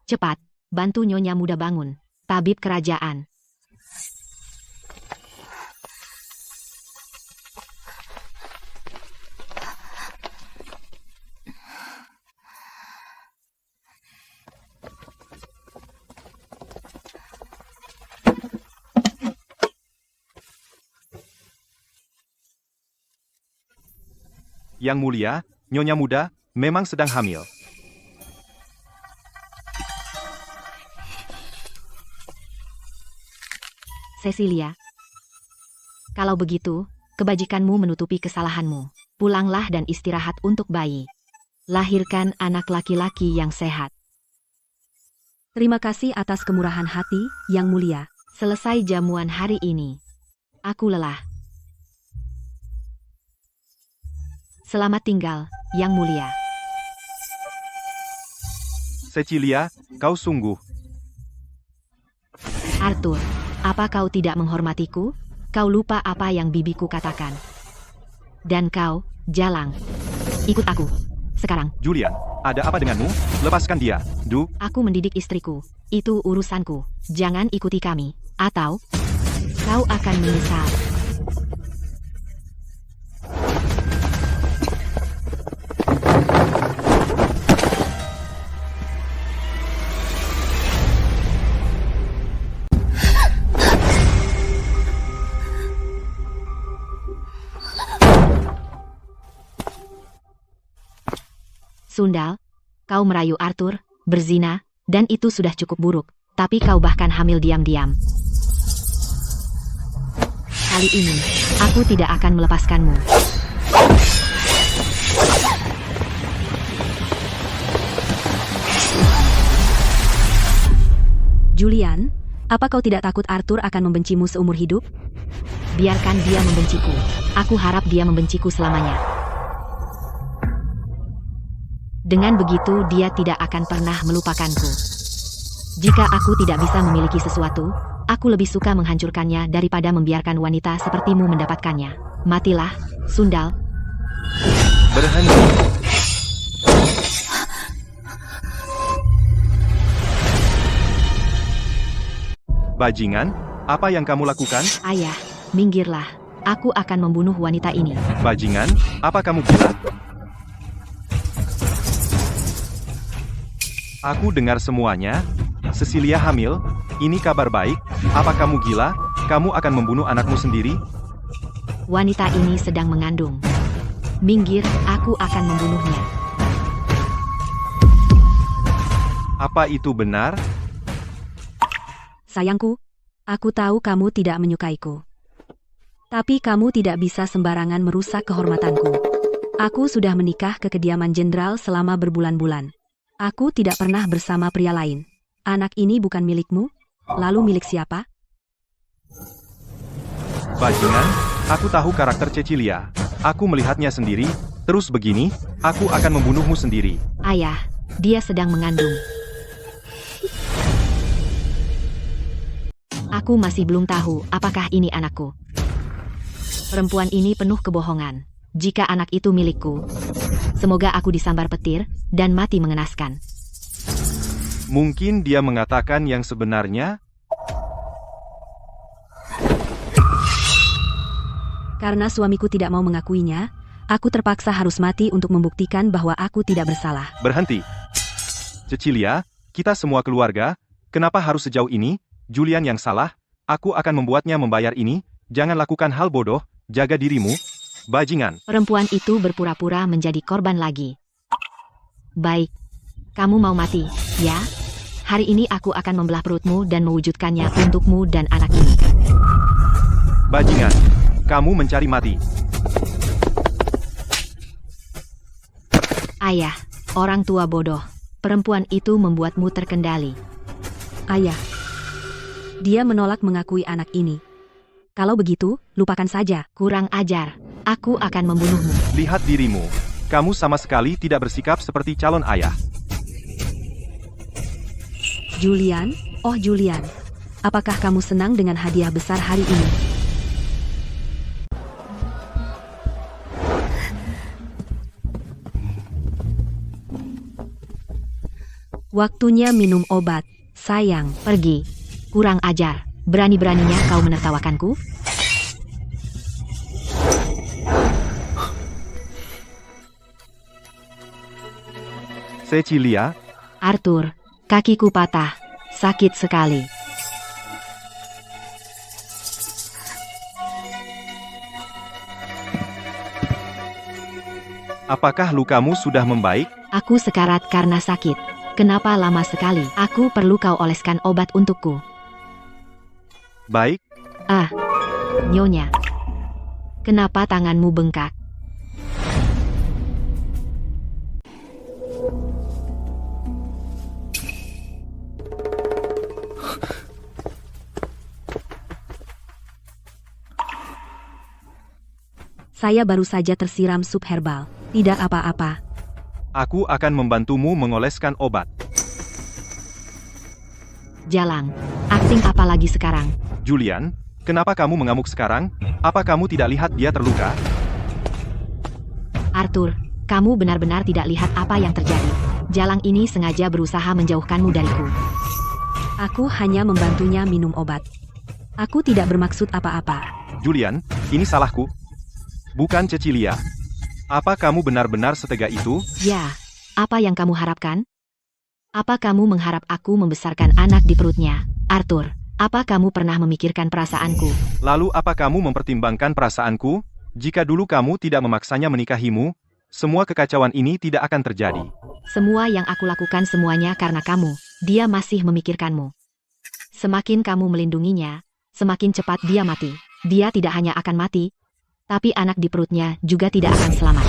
Cepat, bantu Nyonya muda bangun. Tabib kerajaan. Yang Mulia, Nyonya muda, memang sedang hamil. Cecilia. Kalau begitu, kebajikanmu menutupi kesalahanmu. Pulanglah dan istirahat untuk bayi. Lahirkan anak laki-laki yang sehat. Terima kasih atas kemurahan hati, Yang Mulia. Selesai jamuan hari ini. Aku lelah. Selamat tinggal, Yang Mulia. Cecilia, kau sungguh. Arthur, apa kau tidak menghormatiku? Kau lupa apa yang bibiku katakan. Dan kau, Jalang. Ikut aku. Sekarang. Julian, ada apa denganmu? Lepaskan dia, Du. Aku mendidik istriku. Itu urusanku. Jangan ikuti kami. Atau, kau akan menyesal. Sundal, kau merayu Arthur, berzina, dan itu sudah cukup buruk. Tapi kau bahkan hamil diam-diam. Kali ini, aku tidak akan melepaskanmu. Julian, apa kau tidak takut Arthur akan membencimu seumur hidup? Biarkan dia membenciku. Aku harap dia membenciku selamanya. Dengan begitu dia tidak akan pernah melupakanku. Jika aku tidak bisa memiliki sesuatu, aku lebih suka menghancurkannya daripada membiarkan wanita sepertimu mendapatkannya. Matilah, Sundal. Berhenti. Bajingan, apa yang kamu lakukan? Ayah, minggirlah. Aku akan membunuh wanita ini. Bajingan, apa kamu gila? Aku dengar semuanya. Cecilia hamil, ini kabar baik. Apa kamu gila? Kamu akan membunuh anakmu sendiri? Wanita ini sedang mengandung. Minggir, aku akan membunuhnya. Apa itu benar? Sayangku, aku tahu kamu tidak menyukaiku. Tapi kamu tidak bisa sembarangan merusak kehormatanku. Aku sudah menikah ke kediaman jenderal selama berbulan-bulan. Aku tidak pernah bersama pria lain. Anak ini bukan milikmu? Lalu milik siapa? Bajingan, aku tahu karakter Cecilia. Aku melihatnya sendiri, terus begini, aku akan membunuhmu sendiri. Ayah, dia sedang mengandung. Aku masih belum tahu apakah ini anakku. Perempuan ini penuh kebohongan. Jika anak itu milikku, semoga aku disambar petir dan mati mengenaskan. Mungkin dia mengatakan yang sebenarnya. Karena suamiku tidak mau mengakuinya, aku terpaksa harus mati untuk membuktikan bahwa aku tidak bersalah. Berhenti. Cecilia, kita semua keluarga, kenapa harus sejauh ini? Julian yang salah, aku akan membuatnya membayar ini. Jangan lakukan hal bodoh, jaga dirimu. Bajingan. Perempuan itu berpura-pura menjadi korban lagi. Baik, kamu mau mati, ya? Hari ini aku akan membelah perutmu dan mewujudkannya untukmu dan anak ini. Bajingan, kamu mencari mati. Ayah, orang tua bodoh. Perempuan itu membuatmu terkendali. Ayah, dia menolak mengakui anak ini. Kalau begitu, lupakan saja. Kurang ajar. Aku akan membunuhmu. Lihat dirimu. Kamu sama sekali tidak bersikap seperti calon ayah. Julian, oh Julian, apakah kamu senang dengan hadiah besar hari ini? Waktunya minum obat, sayang. Pergi. Kurang ajar. Berani-beraninya kau menertawakanku? Cecilia, Arthur, kakiku patah. Sakit sekali. apakah lukamu sudah membaik? Aku sekarat karena sakit. Kenapa lama sekali? Aku perlu kau oleskan obat untukku. Baik, Nyonya. Kenapa tanganmu bengkak? Saya baru saja tersiram sup herbal. Tidak apa-apa. aku akan membantumu mengoleskan obat. Jalang. Akting apa lagi sekarang? Julian, kenapa kamu mengamuk sekarang? Apa kamu tidak lihat dia terluka? Arthur, kamu benar-benar tidak lihat apa yang terjadi. Jalang ini sengaja berusaha menjauhkanmu dariku. Aku hanya membantunya minum obat. Aku tidak bermaksud apa-apa. Julian, ini salahku. Bukan Cecilia. Apa kamu benar-benar setega itu? Ya, apa yang kamu harapkan? Apa kamu mengharap aku membesarkan anak di perutnya? Arthur, apa kamu pernah memikirkan perasaanku? Lalu apa kamu mempertimbangkan perasaanku? Jika dulu kamu tidak memaksanya menikahimu, semua kekacauan ini tidak akan terjadi. Semua yang aku lakukan semuanya karena kamu. Dia masih memikirkanmu. Semakin kamu melindunginya, semakin cepat dia mati. Dia tidak hanya akan mati, tapi anak di perutnya juga tidak akan selamat.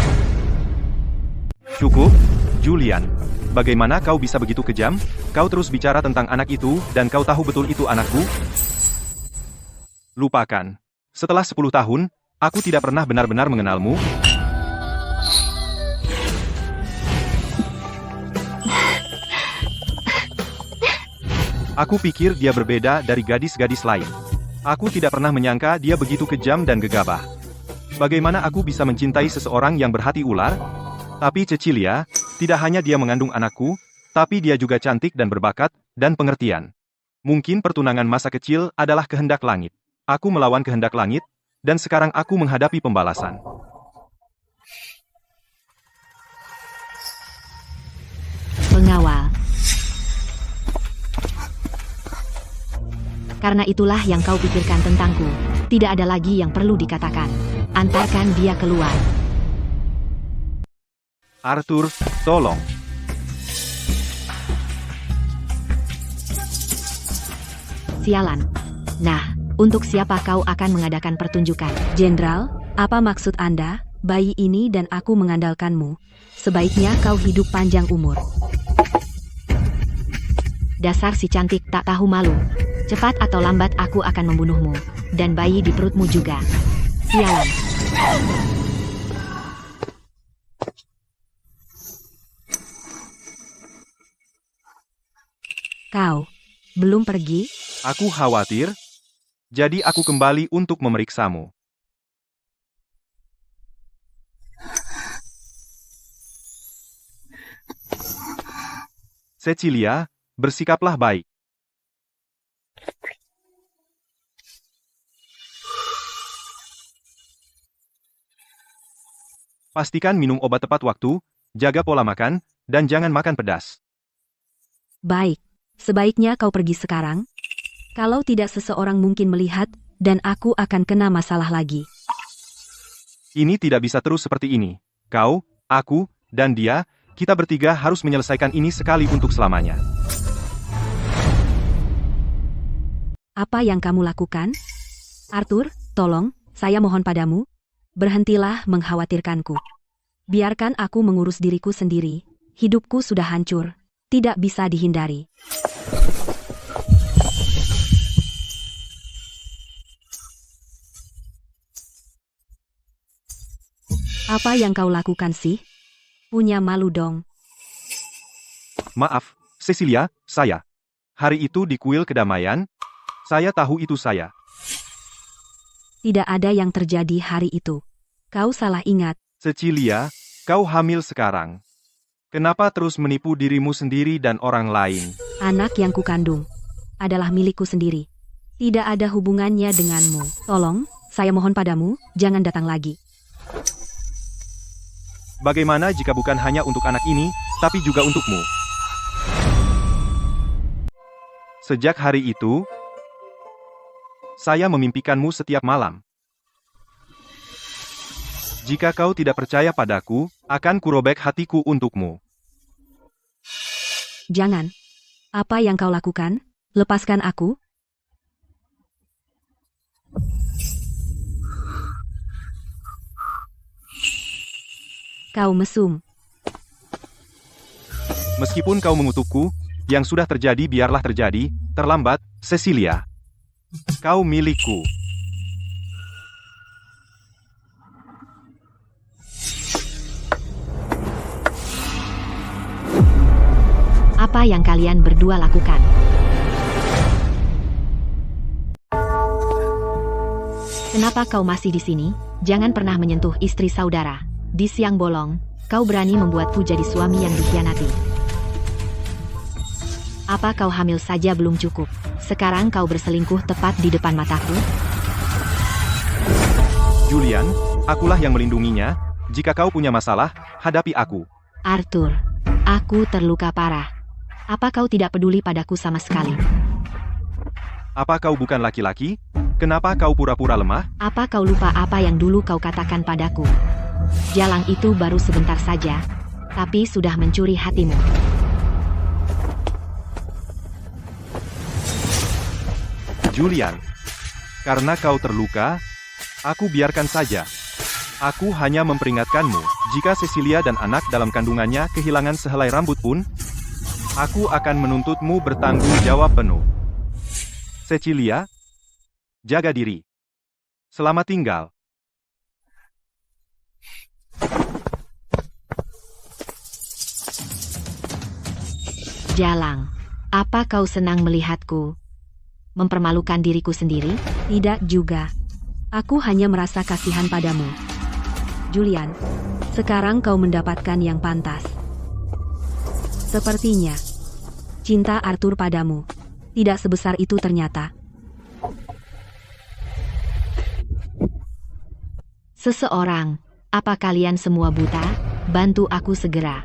Cukup, Julian. Bagaimana kau bisa begitu kejam? Kau terus bicara tentang anak itu, dan kau tahu betul itu anakku? Lupakan. Setelah 10 tahun, aku tidak pernah benar-benar mengenalmu. Aku pikir dia berbeda dari gadis-gadis lain. Aku tidak pernah menyangka dia begitu kejam dan gegabah. Bagaimana aku bisa mencintai seseorang yang berhati ular? Tapi Cecilia, tidak hanya dia mengandung anakku, tapi dia juga cantik dan berbakat, dan pengertian. Mungkin pertunangan masa kecil adalah kehendak langit. Aku melawan kehendak langit, dan sekarang aku menghadapi pembalasan. Pengawal. Karena itulah yang kau pikirkan tentangku. Tidak ada lagi yang perlu dikatakan. Antarkan dia keluar. Arthur, tolong. Sialan. Nah, untuk siapa kau akan mengadakan pertunjukan? Jenderal, apa maksud Anda? Bayi ini dan aku mengandalkanmu. Sebaiknya kau hidup panjang umur. Dasar si cantik tak tahu malu. Cepat atau lambat aku akan membunuhmu. Dan bayi di perutmu juga. Sialan. Kau belum pergi? Aku khawatir. Jadi aku kembali untuk memeriksamu. Cecilia, bersikaplah baik. Pastikan minum obat tepat waktu, jaga pola makan, dan jangan makan pedas. Baik, sebaiknya kau pergi sekarang. Kalau tidak seseorang mungkin melihat, dan aku akan kena masalah lagi. Ini tidak bisa terus seperti ini. Kau, aku, dan dia, kita bertiga harus menyelesaikan ini sekali untuk selamanya. Apa yang kamu lakukan? Arthur, tolong, saya mohon padamu. Berhentilah mengkhawatirkanku. Biarkan aku mengurus diriku sendiri. Hidupku sudah hancur. Tidak bisa dihindari. Apa yang kau lakukan sih? Punya malu dong. Maaf, Cecilia, saya. Hari itu di kuil kedamaian, saya tahu itu saya. Tidak ada yang terjadi hari itu. Kau salah ingat. Cecilia, kau hamil sekarang. Kenapa terus menipu dirimu sendiri dan orang lain? Anak yang kukandung adalah milikku sendiri. Tidak ada hubungannya denganmu. Tolong, saya mohon padamu, jangan datang lagi. Bagaimana jika bukan hanya untuk anak ini, tapi juga untukmu? Sejak hari itu, saya memimpikanmu setiap malam. Jika kau tidak percaya padaku, akan kurobek hatiku untukmu. Jangan. Apa yang kau lakukan? Lepaskan aku. Kau mesum. Meskipun kau mengutukku, yang sudah terjadi biarlah terjadi, terlambat, Cecilia. Kau milikku. Apa yang kalian berdua lakukan? Kenapa kau masih di sini? Jangan pernah menyentuh istri saudara. Di siang bolong, kau berani membuatku jadi suami yang dikhianati. Apa kau hamil saja belum cukup? Sekarang kau berselingkuh tepat di depan mataku? Julian, akulah yang melindunginya. Jika kau punya masalah, hadapi aku. Arthur, aku terluka parah. Apa kau tidak peduli padaku sama sekali? Apa kau bukan laki-laki? Kenapa kau pura-pura lemah? Apa kau lupa apa yang dulu kau katakan padaku? Jalang itu baru sebentar saja, tapi sudah mencuri hatimu. Julian, karena kau terluka, aku biarkan saja. Aku hanya memperingatkanmu, jika Cecilia dan anak dalam kandungannya kehilangan sehelai rambut pun, aku akan menuntutmu bertanggung jawab penuh. Cecilia, jaga diri. Selamat tinggal. Jalang, apa kau senang melihatku mempermalukan diriku sendiri? Tidak juga. Aku hanya merasa kasihan padamu. Julian, sekarang kau mendapatkan yang pantas. Sepertinya, cinta Arthur padamu tidak sebesar itu ternyata. Seseorang, apa kalian semua buta? Bantu aku segera.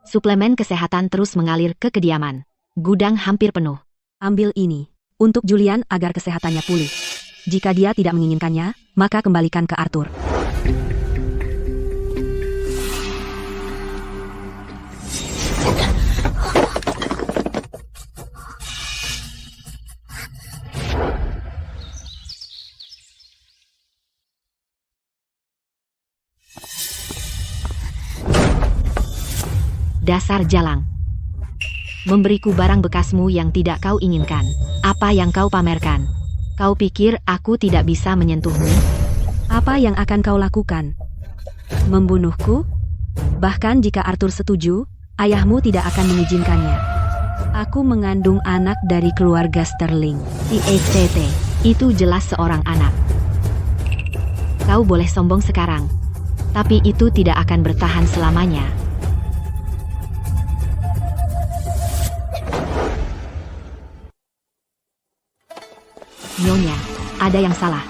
Suplemen kesehatan terus mengalir ke kediaman. Gudang hampir penuh. Ambil ini, untuk Julian agar kesehatannya pulih. Jika dia tidak menginginkannya, maka kembalikan ke Arthur. Dasar jalang. Memberiku barang bekasmu yang tidak kau inginkan. Apa yang kau pamerkan? Kau pikir aku tidak bisa menyentuhmu? Apa yang akan kau lakukan? Membunuhku? Bahkan jika Arthur setuju, ayahmu tidak akan mengizinkannya. Aku mengandung anak dari keluarga Sterling. TTT, itu jelas seorang anak. Kau boleh sombong sekarang, tapi itu tidak akan bertahan selamanya. Nyonya, ada yang salah.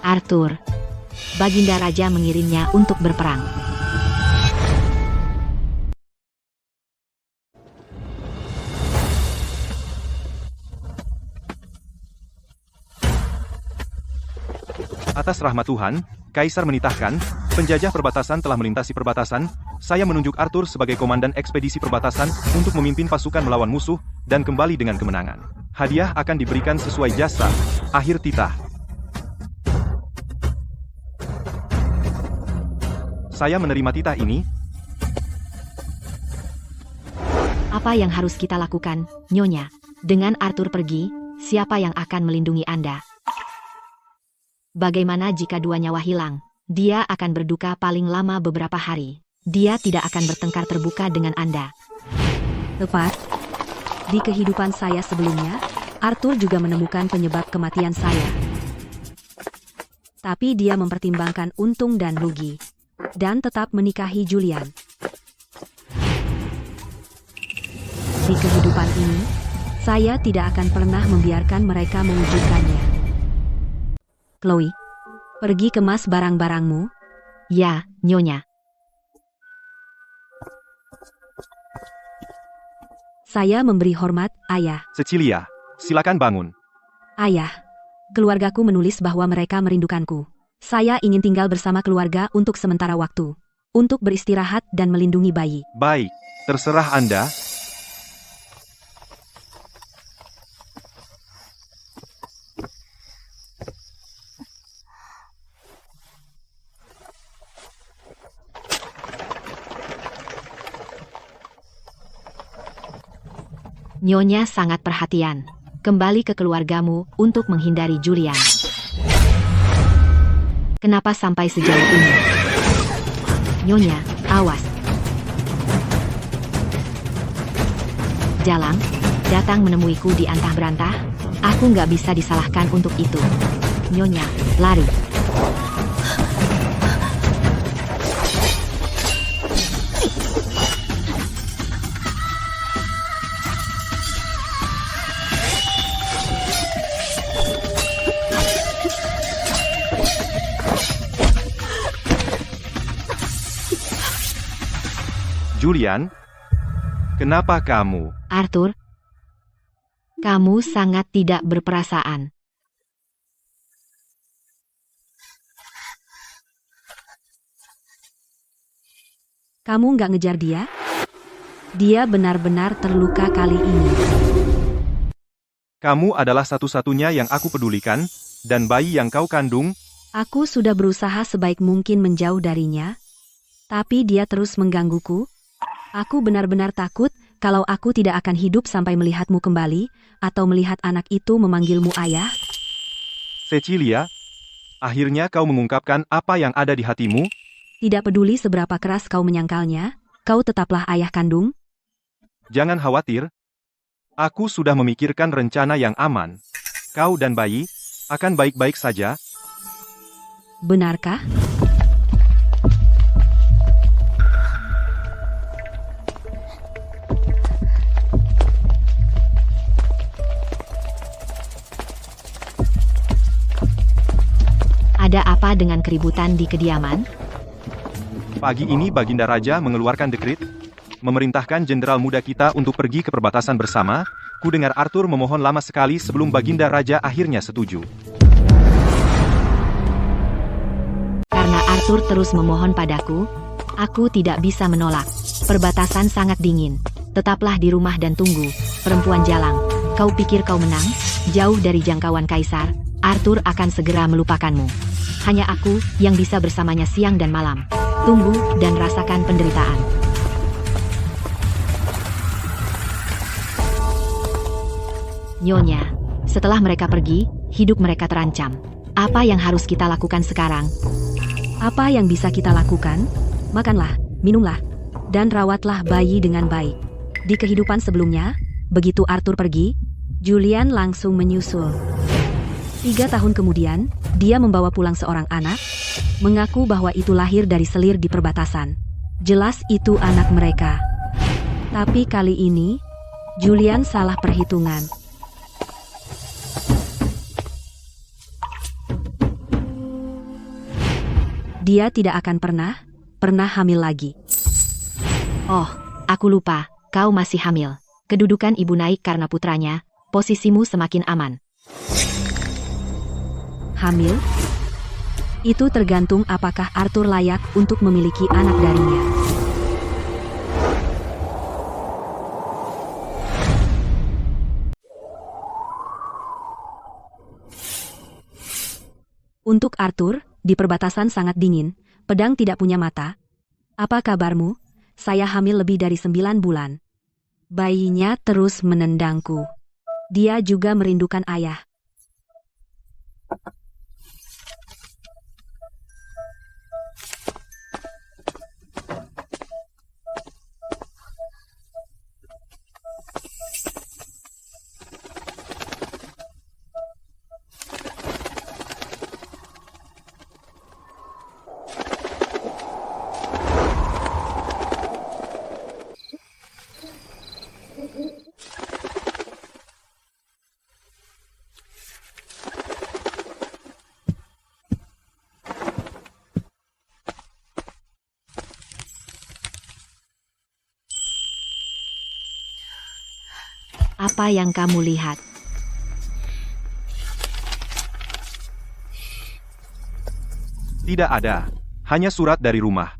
Arthur, Baginda Raja mengirimnya untuk berperang. Atas rahmat Tuhan, Kaisar menitahkan, penjajah perbatasan telah melintasi perbatasan, saya menunjuk Arthur sebagai komandan ekspedisi perbatasan untuk memimpin pasukan melawan musuh, dan kembali dengan kemenangan. Hadiah akan diberikan sesuai jasa. Akhir titah. Saya menerima titah ini. Apa yang harus kita lakukan, Nyonya? Dengan Arthur pergi, siapa yang akan melindungi Anda? Bagaimana jika dua nyawa hilang? Dia akan berduka paling lama beberapa hari. Dia tidak akan bertengkar terbuka dengan Anda. Tepat. Di kehidupan saya sebelumnya, Arthur juga menemukan penyebab kematian saya. Tapi dia mempertimbangkan untung dan rugi, dan tetap menikahi Julian. Di kehidupan ini, saya tidak akan pernah membiarkan mereka mewujudkannya. Chloe, pergi kemas barang-barangmu. Ya, Nyonya. Saya memberi hormat, Ayah. Cecilia, silakan bangun. Ayah, keluargaku menulis bahwa mereka merindukanku. Saya ingin tinggal bersama keluarga untuk sementara waktu. Untuk beristirahat dan melindungi bayi. Baik, terserah Anda. Nyonya sangat perhatian. Kembali ke keluargamu untuk menghindari Julian. Kenapa sampai sejauh ini? Nyonya, awas. Jalang, datang menemuiku di antah berantah. Aku nggak bisa disalahkan untuk itu. Nyonya, lari. Julian, kenapa kamu? Arthur, kamu sangat tidak berperasaan. Kamu nggak ngejar dia? Dia benar-benar terluka kali ini. Kamu adalah satu-satunya yang aku pedulikan, dan bayi yang kau kandung, Aku sudah berusaha sebaik mungkin menjauh darinya, tapi dia terus menggangguku. Aku benar-benar takut kalau aku tidak akan hidup sampai melihatmu kembali, atau melihat anak itu memanggilmu ayah. Cecilia. Akhirnya kau mengungkapkan apa yang ada di hatimu. Tidak peduli seberapa keras kau menyangkalnya, kau tetaplah ayah kandung. Jangan khawatir. Aku sudah memikirkan rencana yang aman. Kau dan bayi akan baik-baik saja. Benarkah? Ada apa dengan keributan di kediaman? Pagi ini Baginda Raja mengeluarkan dekrit, memerintahkan jenderal muda kita untuk pergi ke perbatasan bersama. Ku dengar Arthur memohon lama sekali sebelum Baginda Raja akhirnya setuju. Karena Arthur terus memohon padaku, aku tidak bisa menolak. Perbatasan sangat dingin. Tetaplah di rumah dan tunggu. Perempuan jalang, kau pikir kau menang? Jauh dari jangkauan Kaisar, Arthur akan segera melupakanmu. Hanya aku yang bisa bersamanya siang dan malam. Tunggu dan rasakan penderitaan. Nyonya, setelah mereka pergi, hidup mereka terancam. Apa yang harus kita lakukan sekarang? Apa yang bisa kita lakukan? Makanlah, minumlah, dan rawatlah bayi dengan baik. Di kehidupan sebelumnya, begitu Arthur pergi, Julian langsung menyusul. 3 tahun kemudian, dia membawa pulang seorang anak, mengaku bahwa itu lahir dari selir di perbatasan. Jelas itu anak mereka. Tapi kali ini, Julian salah perhitungan. Dia tidak akan pernah hamil lagi. Oh, aku lupa, kau masih hamil. Kedudukan ibu naik karena putranya, posisimu semakin aman. Hamil? Itu tergantung apakah Arthur layak untuk memiliki anak darinya. Untuk Arthur, di perbatasan sangat dingin, pedang tidak punya mata. Apa kabarmu? Saya hamil lebih dari 9 bulan. Bayinya terus menendangku. Dia juga merindukan ayah. Apa yang kamu lihat? Tidak ada. Hanya surat dari rumah.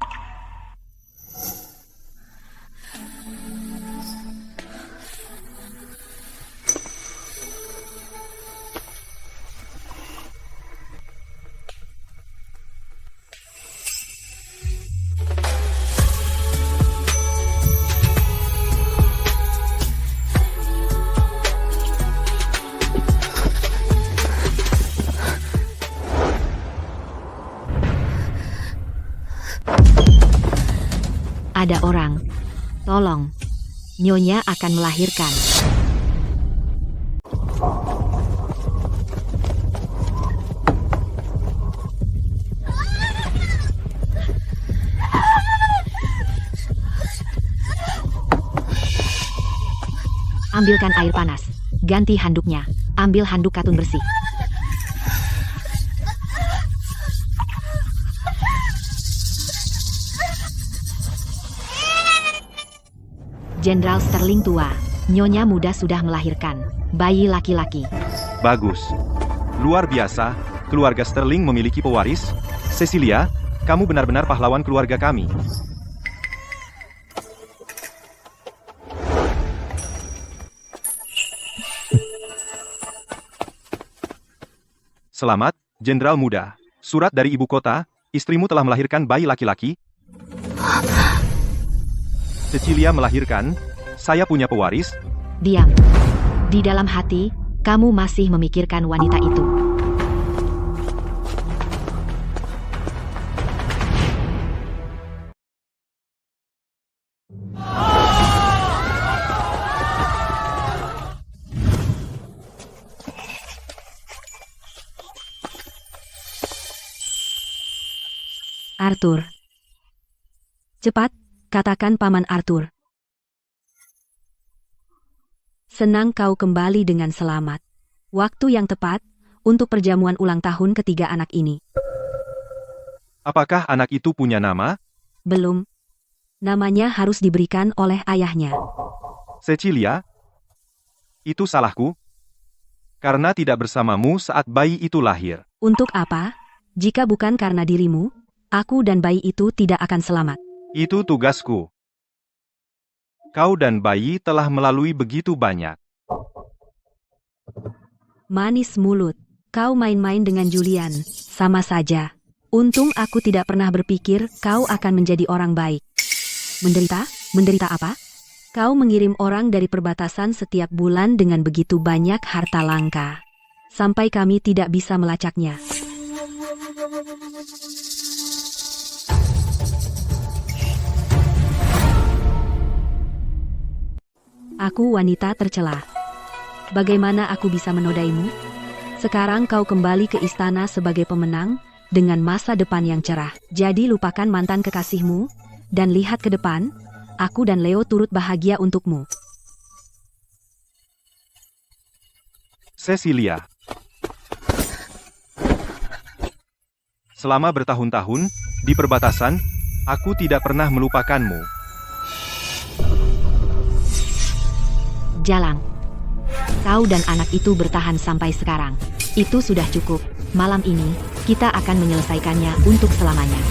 Ada orang. Tolong. Nyonya akan melahirkan. Ambilkan air panas. Ganti handuknya. Ambil handuk katun bersih. Jenderal Sterling tua, Nyonya muda sudah melahirkan bayi laki-laki. Bagus. Luar biasa, keluarga Sterling memiliki pewaris. Cecilia, kamu benar-benar pahlawan keluarga kami. Selamat, Jenderal Muda. Surat dari ibu kota, istrimu telah melahirkan bayi laki-laki. Cecilia melahirkan, saya punya pewaris. Diam. Di dalam hati, kamu masih memikirkan wanita itu. Arthur. Cepat, katakan Paman Arthur. Senang kau kembali dengan selamat. Waktu yang tepat untuk perjamuan ulang tahun ketiga anak ini. Apakah anak itu punya nama? Belum. Namanya harus diberikan oleh ayahnya. Cecilia? Itu salahku? Karena tidak bersamamu saat bayi itu lahir. Untuk apa? Jika bukan karena dirimu, aku dan bayi itu tidak akan selamat. Itu tugasku. Kau dan bayi telah melalui begitu banyak. Manis mulut. Kau main-main dengan Julian. Sama saja. Untung aku tidak pernah berpikir kau akan menjadi orang baik. Menderita? Menderita apa? Kau mengirim orang dari perbatasan setiap bulan dengan begitu banyak harta langka. Sampai kami tidak bisa melacaknya. Aku wanita tercela. Bagaimana aku bisa menodaimu? Sekarang kau kembali ke istana sebagai pemenang, dengan masa depan yang cerah. Jadi lupakan mantan kekasihmu, dan lihat ke depan, aku dan Leo turut bahagia untukmu. Cecilia. Selama bertahun-tahun, di perbatasan, aku tidak pernah melupakanmu. Jalang. Kau dan anak itu bertahan sampai sekarang. Itu sudah cukup. Malam ini, kita akan menyelesaikannya untuk selamanya.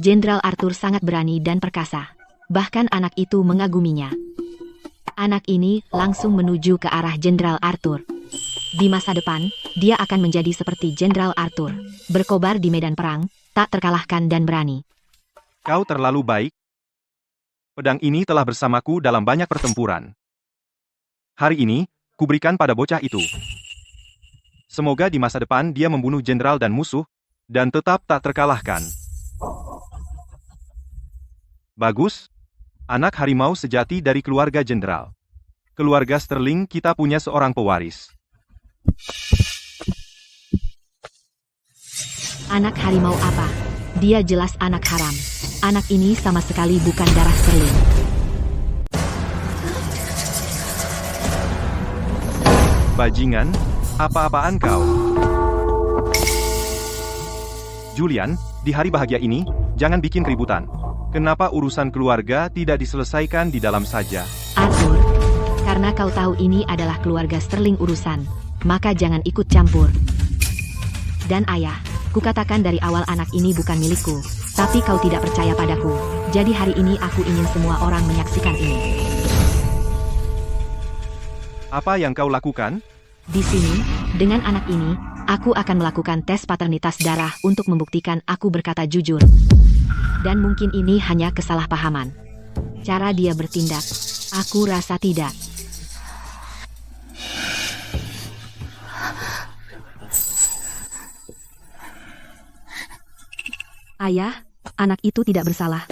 Jenderal Arthur sangat berani dan perkasa. Bahkan anak itu mengaguminya. Anak ini langsung menuju ke arah Jenderal Arthur. Di masa depan, dia akan menjadi seperti Jenderal Arthur. Berkobar di medan perang, tak terkalahkan dan berani. Kau terlalu baik. Pedang ini telah bersamaku dalam banyak pertempuran. Hari ini, kuberikan pada bocah itu. Semoga di masa depan dia membunuh jenderal dan musuh, dan tetap tak terkalahkan. Bagus. Anak harimau sejati dari keluarga jenderal. Keluarga Sterling kita punya seorang pewaris. Anak harimau apa? Dia jelas anak haram. Anak ini sama sekali bukan darah Sterling. Bajingan, apa-apaan kau? Julian, di hari bahagia ini, jangan bikin keributan. Kenapa urusan keluarga tidak diselesaikan di dalam saja? Arthur, karena kau tahu ini adalah keluarga Sterling urusan, maka jangan ikut campur. Dan ayah, kukatakan dari awal anak ini bukan milikku, tapi kau tidak percaya padaku. Jadi hari ini aku ingin semua orang menyaksikan ini. Apa yang kau lakukan? Di sini, dengan anak ini, aku akan melakukan tes paternitas darah untuk membuktikan aku berkata jujur. Dan mungkin ini hanya kesalahpahaman. Cara dia bertindak, aku rasa tidak. Ayah, anak itu tidak bersalah.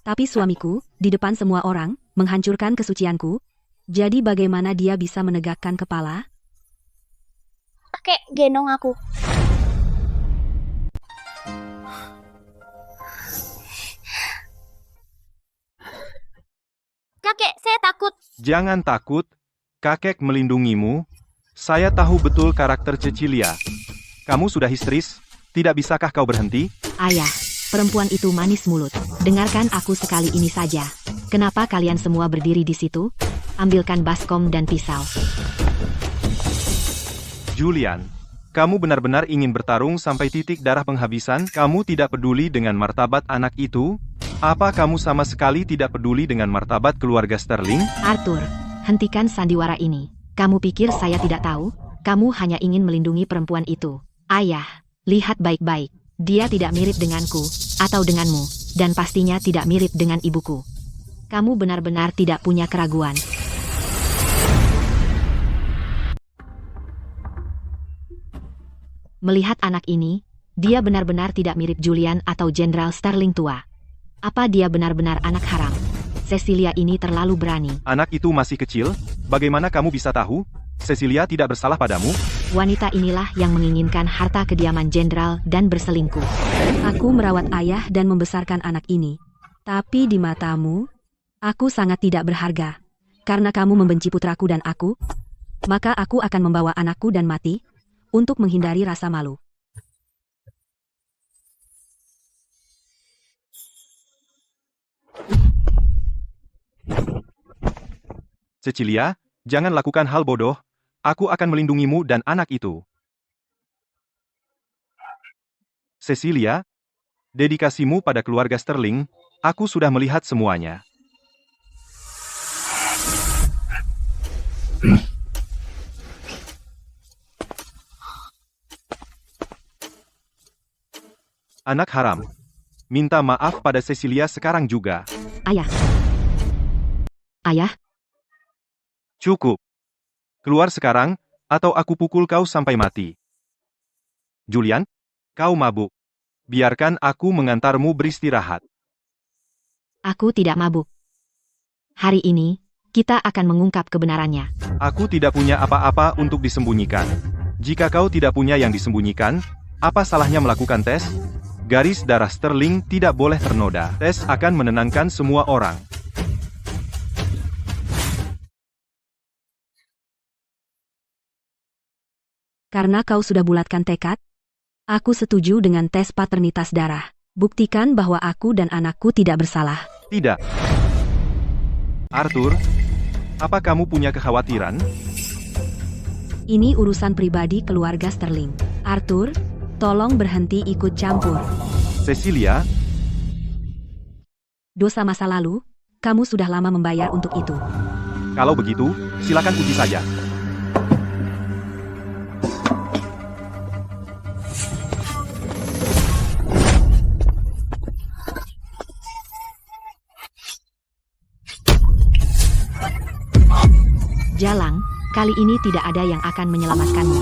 Tapi suamiku, di depan semua orang, menghancurkan kesucianku. Jadi bagaimana dia bisa menegakkan kepala? Kakek, gendong aku. Kakek, saya takut. Jangan takut, kakek melindungimu. Saya tahu betul karakter Cecilia. Kamu sudah histeris, tidak bisakah kau berhenti? Ayah, perempuan itu manis mulut. Dengarkan aku sekali ini saja. Kenapa kalian semua berdiri di situ? Ambilkan baskom dan pisau. Julian, kamu benar-benar ingin bertarung sampai titik darah penghabisan? Kamu tidak peduli dengan martabat anak itu? Apa kamu sama sekali tidak peduli dengan martabat keluarga Sterling? Arthur, hentikan sandiwara ini. Kamu pikir saya tidak tahu? Kamu hanya ingin melindungi perempuan itu. Ayah, lihat baik-baik. Dia tidak mirip denganku, atau denganmu, dan pastinya tidak mirip dengan ibuku. Kamu benar-benar tidak punya keraguan. Melihat anak ini, dia benar-benar tidak mirip Julian atau Jenderal Sterling tua. Apa dia benar-benar anak haram? Cecilia ini terlalu berani. Anak itu masih kecil, bagaimana kamu bisa tahu? Cecilia tidak bersalah padamu? Wanita inilah yang menginginkan harta kediaman jenderal dan berselingkuh. Aku merawat ayah dan membesarkan anak ini. Tapi di matamu, aku sangat tidak berharga. Karena kamu membenci putraku dan aku, maka aku akan membawa anakku dan mati, untuk menghindari rasa malu. Cecilia, jangan lakukan hal bodoh. Aku akan melindungimu dan anak itu. Cecilia, dedikasimu pada keluarga Sterling, aku sudah melihat semuanya. Anak haram. Minta maaf pada Cecilia sekarang juga. Ayah. Ayah, Cukup. Keluar sekarang, atau aku pukul kau sampai mati. Julian, kau mabuk. Biarkan aku mengantarmu beristirahat. aku tidak mabuk. Hari ini, kita akan mengungkap kebenarannya. Aku tidak punya apa-apa untuk disembunyikan. Jika kau tidak punya yang disembunyikan, apa salahnya melakukan tes? Garis darah Sterling tidak boleh ternoda. Tes akan menenangkan semua orang. Karena kau sudah bulatkan tekad, aku setuju dengan tes paternitas darah. Buktikan bahwa aku dan anakku tidak bersalah. Tidak. Arthur, apa kamu punya kekhawatiran? Ini urusan pribadi keluarga Sterling. Arthur, tolong berhenti ikut campur. Cecilia, Dosa masa lalu, kamu sudah lama membayar untuk itu. kalau begitu, silakan uji saja. Jalang, kali ini tidak ada yang akan menyelamatkanmu.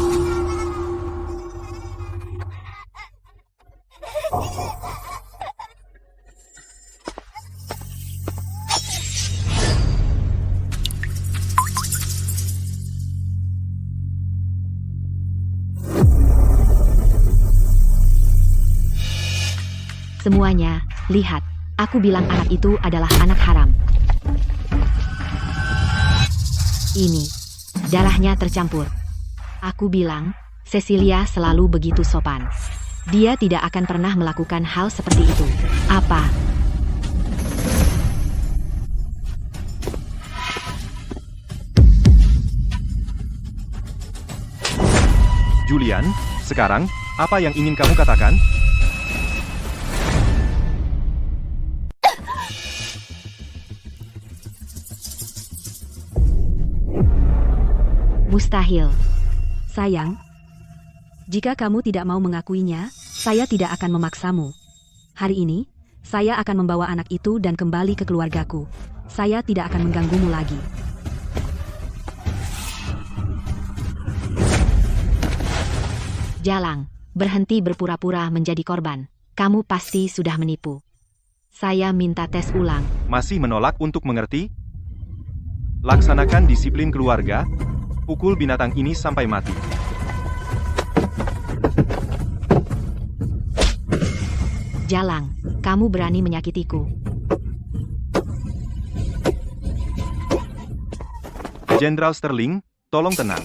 Semuanya, lihat. Aku bilang anak itu adalah anak haram. Ini, darahnya tercampur. Aku bilang, Cecilia selalu begitu sopan. Dia tidak akan pernah melakukan hal seperti itu. Apa? Julian, sekarang, apa yang ingin kamu katakan? Mustahil. Sayang, jika kamu tidak mau mengakuinya, saya tidak akan memaksamu. Hari ini, saya akan membawa anak itu dan kembali ke keluargaku. Saya tidak akan mengganggumu lagi. Jalang, berhenti berpura-pura menjadi korban. Kamu pasti sudah menipu. Saya minta tes ulang. Masih menolak untuk mengerti? Laksanakan disiplin keluarga. Pukul binatang ini sampai mati. Jalang, kamu berani menyakitiku. Jenderal Sterling, tolong tenang.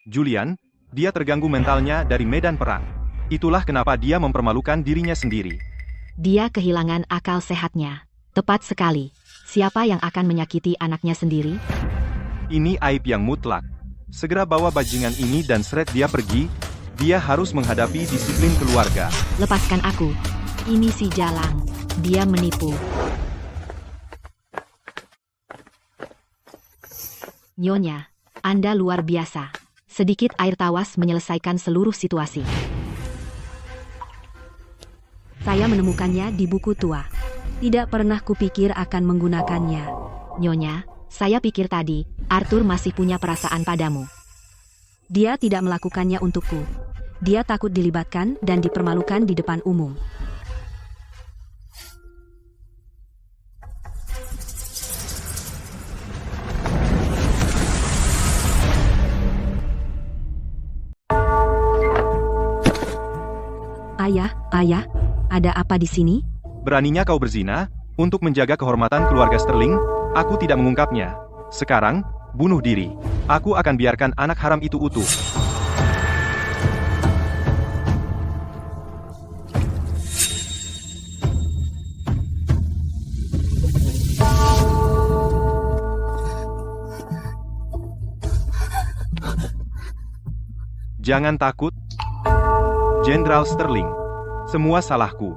Julian, dia terganggu mentalnya dari medan perang. Itulah kenapa dia mempermalukan dirinya sendiri. Dia kehilangan akal sehatnya. Tepat sekali. Siapa yang akan menyakiti anaknya sendiri? Ini aib yang mutlak. Segera bawa bajingan ini dan seret dia pergi. Dia harus menghadapi disiplin keluarga. Lepaskan aku. Ini si Jalang. Dia menipu. Nyonya, Anda luar biasa. Sedikit air tawas menyelesaikan seluruh situasi. Saya menemukannya di buku tua. Tidak pernah kupikir akan menggunakannya. Nyonya, saya pikir tadi, Arthur masih punya perasaan padamu. Dia tidak melakukannya untukku. Dia takut dilibatkan dan dipermalukan di depan umum. Ayah, ada apa di sini? Beraninya kau berzina? Untuk menjaga kehormatan keluarga Sterling, aku tidak mengungkapnya. Sekarang, bunuh diri. Aku akan biarkan anak haram itu utuh. Jangan takut, Jenderal Sterling. Semua salahku.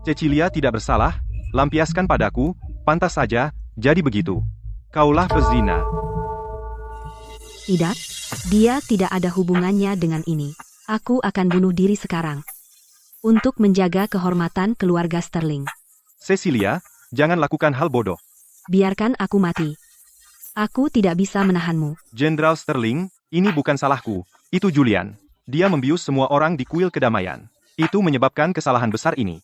Cecilia tidak bersalah, lampiaskan padaku, pantas saja, jadi begitu. Kaulah pezina. Tidak, dia tidak ada hubungannya dengan ini. Aku akan bunuh diri sekarang. Untuk menjaga kehormatan keluarga Sterling. Cecilia, jangan lakukan hal bodoh. Biarkan aku mati. Aku tidak bisa menahanmu. Jenderal Sterling, ini bukan salahku. Itu Julian. Dia membius semua orang di kuil kedamaian. Itu menyebabkan kesalahan besar ini.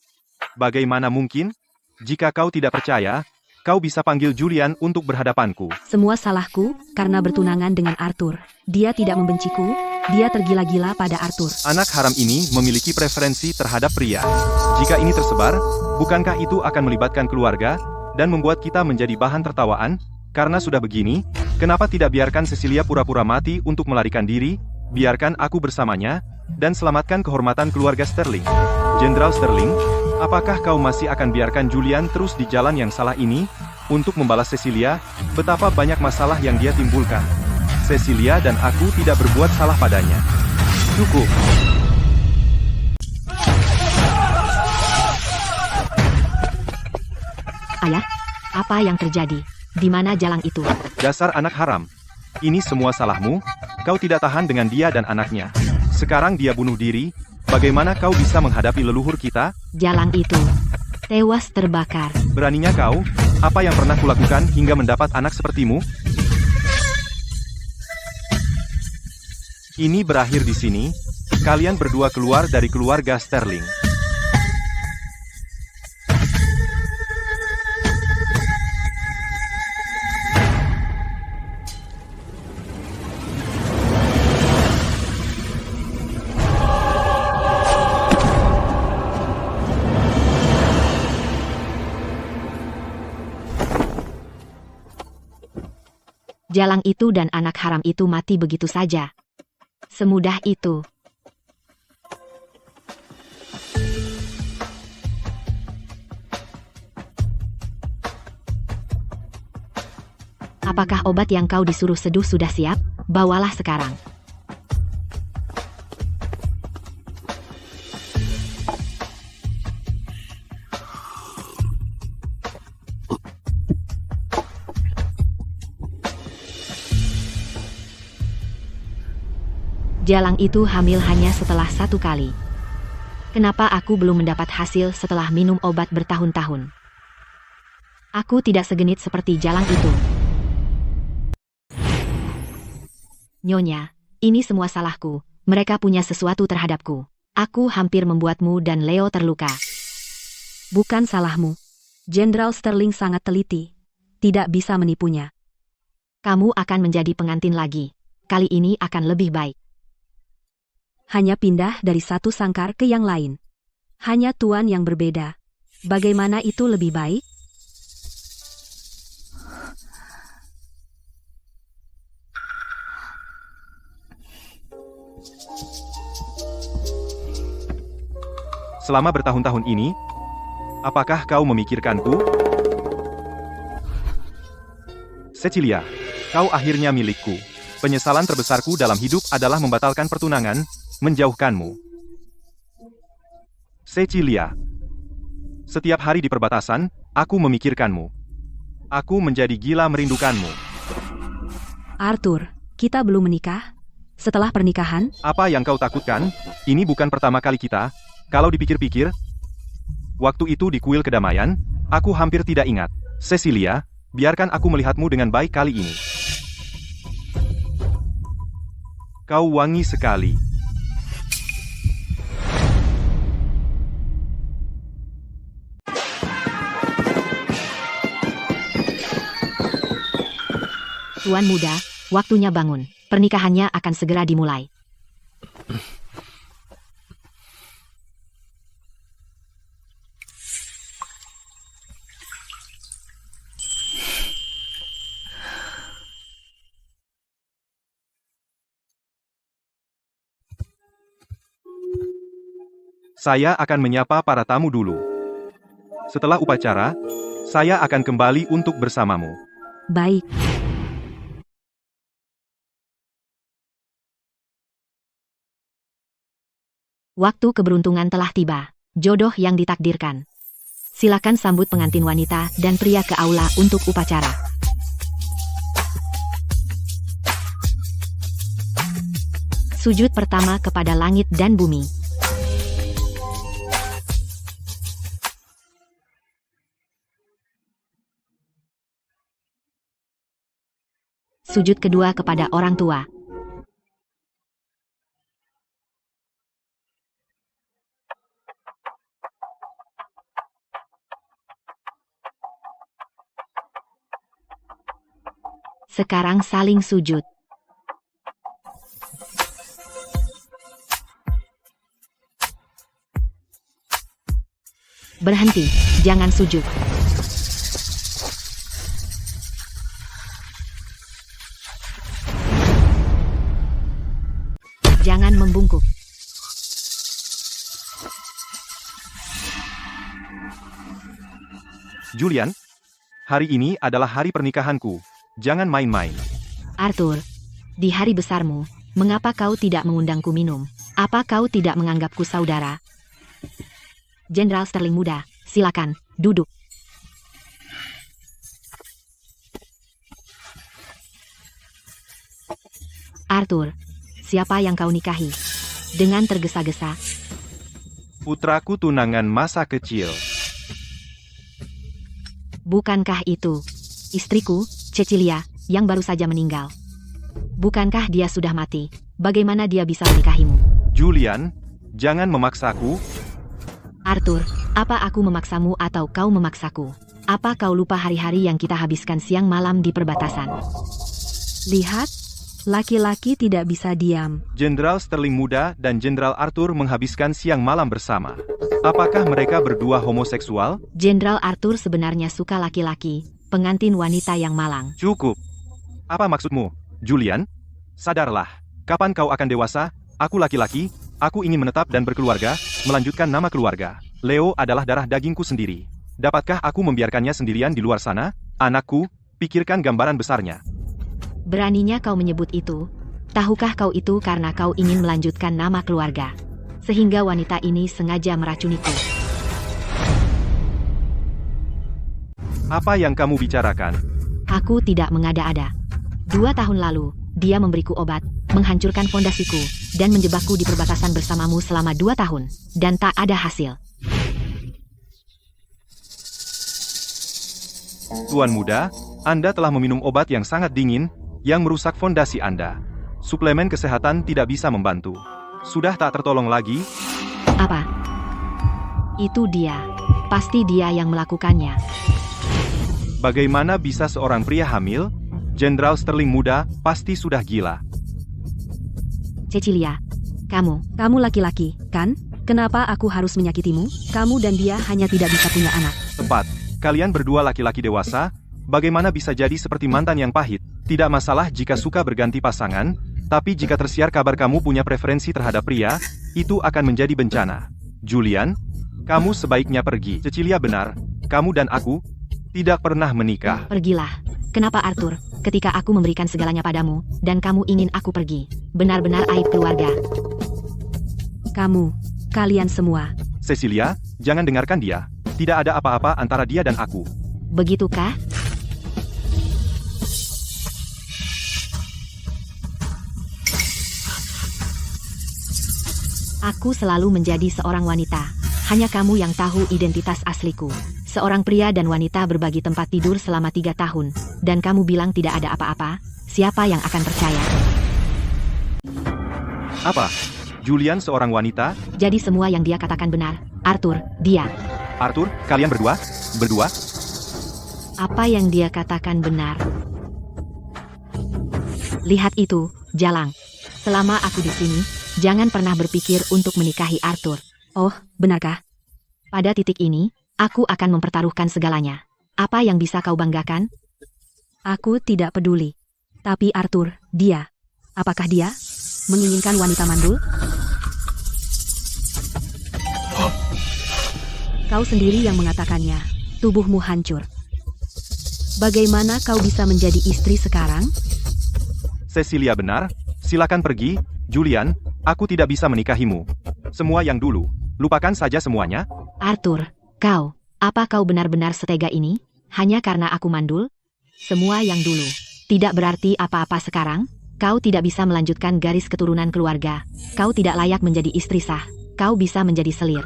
Bagaimana mungkin? Jika kau tidak percaya, kau bisa panggil Julian untuk berhadapanku. Semua salahku karena bertunangan dengan Arthur. Dia tidak membenciku, dia tergila-gila pada Arthur. Anak haram ini memiliki preferensi terhadap pria. Jika ini tersebar, bukankah itu akan melibatkan keluarga dan membuat kita menjadi bahan tertawaan? Karena sudah begini, kenapa tidak biarkan Cecilia pura-pura mati untuk melarikan diri? Biarkan aku bersamanya, dan selamatkan kehormatan keluarga Sterling. Jenderal Sterling, apakah kau masih akan biarkan Julian terus di jalan yang salah ini? Untuk membalas Cecilia, betapa banyak masalah yang dia timbulkan. Cecilia dan aku tidak berbuat salah padanya. Cukup. Ayah, apa yang terjadi? Di mana Jalang itu? Dasar anak haram. Ini semua salahmu, kau tidak tahan dengan dia dan anaknya. Sekarang dia bunuh diri, bagaimana kau bisa menghadapi leluhur kita? Jalang itu tewas terbakar. Beraninya kau, apa yang pernah kulakukan hingga mendapat anak sepertimu? Ini berakhir di sini, kalian berdua keluar dari keluarga Sterling. Jalang itu dan anak haram itu mati begitu saja. Semudah itu. Apakah obat yang kau disuruh seduh sudah siap? Bawalah sekarang. Jalang itu hamil hanya setelah 1 kali. Kenapa aku belum mendapat hasil setelah minum obat bertahun-tahun? Aku tidak segenit seperti Jalang itu. Nyonya, ini semua salahku. Mereka punya sesuatu terhadapku. Aku hampir membuatmu dan Leo terluka. Bukan salahmu. Jenderal Sterling sangat teliti. Tidak bisa menipunya. Kamu akan menjadi pengantin lagi. Kali ini akan lebih baik. Hanya pindah dari satu sangkar ke yang lain. Hanya tuan yang berbeda. Bagaimana itu lebih baik? Selama bertahun-tahun ini, apakah kau memikirkanku? Cecilia, Kau akhirnya milikku. Penyesalan terbesarku dalam hidup adalah membatalkan pertunangan, menjauhkanmu. Cecilia. Setiap hari di perbatasan, aku memikirkanmu. Aku menjadi gila merindukanmu. Arthur, kita belum menikah? Setelah pernikahan, Apa yang kau takutkan? Ini bukan pertama kali kita. Kalau dipikir-pikir, waktu itu di kuil kedamaian, aku hampir tidak ingat. Cecilia, biarkan aku melihatmu dengan baik kali ini. Kau wangi sekali. Tuan muda, waktunya bangun. Pernikahannya akan segera dimulai. Saya akan menyapa para tamu dulu. Setelah upacara, saya akan kembali untuk bersamamu. baik. Waktu keberuntungan telah tiba. Jodoh yang ditakdirkan. Silakan sambut pengantin wanita dan pria ke aula untuk upacara. Sujud pertama kepada langit dan bumi. Sujud kedua kepada orang tua. Sekarang saling sujud. Berhenti, jangan sujud. Jangan membungkuk. Julian, hari ini adalah hari pernikahanku. Jangan main-main. Arthur, di hari besarmu, mengapa kau tidak mengundangku minum? Apa kau tidak menganggapku saudara? Jenderal Sterling muda, silakan, duduk. Arthur, siapa yang kau nikahi? Dengan tergesa-gesa, Putraku tunangan masa kecil. bukankah itu istriku, Cecilia, yang baru saja meninggal? Bukankah dia sudah mati? Bagaimana dia bisa menikahimu? Julian, jangan memaksaku. Arthur, apa aku memaksamu atau kau memaksaku? Apa kau lupa hari-hari yang kita habiskan siang malam di perbatasan? Lihat, laki-laki tidak bisa diam. Jenderal Sterling muda dan Jenderal Arthur menghabiskan siang malam bersama. Apakah mereka berdua homoseksual? Jenderal Arthur sebenarnya suka laki-laki, pengantin wanita yang malang. Cukup. Apa maksudmu, Julian? Sadarlah. Kapan kau akan dewasa? Aku laki-laki, aku ingin menetap dan berkeluarga, melanjutkan nama keluarga. Leo adalah darah dagingku sendiri. Dapatkah aku membiarkannya sendirian di luar sana? Anakku, pikirkan gambaran besarnya. Beraninya kau menyebut itu? Tahukah kau itu karena kau ingin melanjutkan nama keluarga? Sehingga wanita ini sengaja meracuniku. Apa yang kamu bicarakan? Aku tidak mengada-ada. 2 tahun lalu, dia memberiku obat, menghancurkan fondasiku, dan menjebakku di perbatasan bersamamu selama 2 tahun, dan tak ada hasil. Tuan muda, Anda telah meminum obat yang sangat dingin, yang merusak fondasi Anda. Suplemen kesehatan tidak bisa membantu. Sudah tak tertolong lagi? Apa? Itu dia. Pasti dia yang melakukannya. Bagaimana bisa seorang pria hamil? Jenderal Sterling muda pasti sudah gila. Cecilia, kamu. Kamu laki-laki, kan? Kenapa aku harus menyakitimu? Kamu dan dia hanya tidak bisa punya anak. Tepat. Kalian berdua laki-laki dewasa, bagaimana bisa jadi seperti mantan yang pahit? Tidak masalah jika suka berganti pasangan, tapi jika tersiar kabar kamu punya preferensi terhadap pria, itu akan menjadi bencana. Julian, kamu sebaiknya pergi. Cecilia benar, kamu dan aku Tidak pernah menikah. Pergilah. Kenapa Arthur, ketika aku memberikan segalanya padamu, dan kamu ingin aku pergi? Benar-benar aib keluarga. Kalian semua. Cecilia, jangan dengarkan dia. Tidak ada apa-apa antara dia dan aku. Begitukah? Aku selalu menjadi seorang wanita. Hanya kamu yang tahu identitas asliku. Seorang pria dan wanita berbagi tempat tidur selama 3 tahun. Dan kamu bilang tidak ada apa-apa. Siapa yang akan percaya? Apa? Julian seorang wanita? Jadi semua yang dia katakan benar. Arthur, dia. Arthur, kalian berdua? Berdua? Apa yang dia katakan benar? Lihat itu, Jalang. Selama aku di sini, jangan pernah berpikir untuk menikahi Arthur. Oh, benarkah? Pada titik ini, aku akan mempertaruhkan segalanya. Apa yang bisa kau banggakan? Aku tidak peduli. Tapi Arthur, dia. Apakah dia menginginkan wanita mandul? Kau sendiri yang mengatakannya. Tubuhmu hancur. Bagaimana kau bisa menjadi istri sekarang? Cecilia benar. Silakan pergi, Julian. Aku tidak bisa menikahimu. Semua yang dulu. Lupakan saja semuanya. Arthur, apa kau benar-benar setega ini? Hanya karena aku mandul? Semua yang dulu. Tidak berarti apa-apa sekarang. Kau tidak bisa melanjutkan garis keturunan keluarga. Kau tidak layak menjadi istri sah. Kau bisa menjadi selir.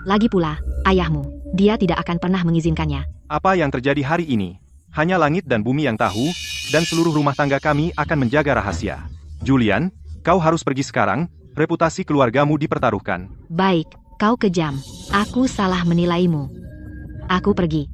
Lagi pula, ayahmu. Dia tidak akan pernah mengizinkannya. Apa yang terjadi hari ini? Hanya langit dan bumi yang tahu, dan seluruh rumah tangga kami akan menjaga rahasia. Julian, kau harus pergi sekarang. Reputasi keluargamu dipertaruhkan. Baik, kau kejam. Aku salah menilaimu. Aku pergi.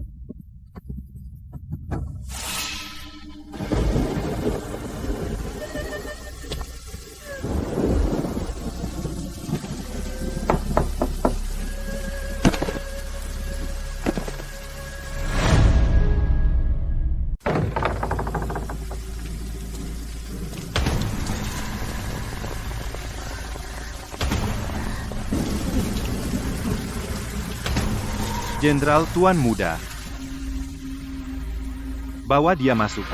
Jenderal Tuan Muda. Bawa dia masuk.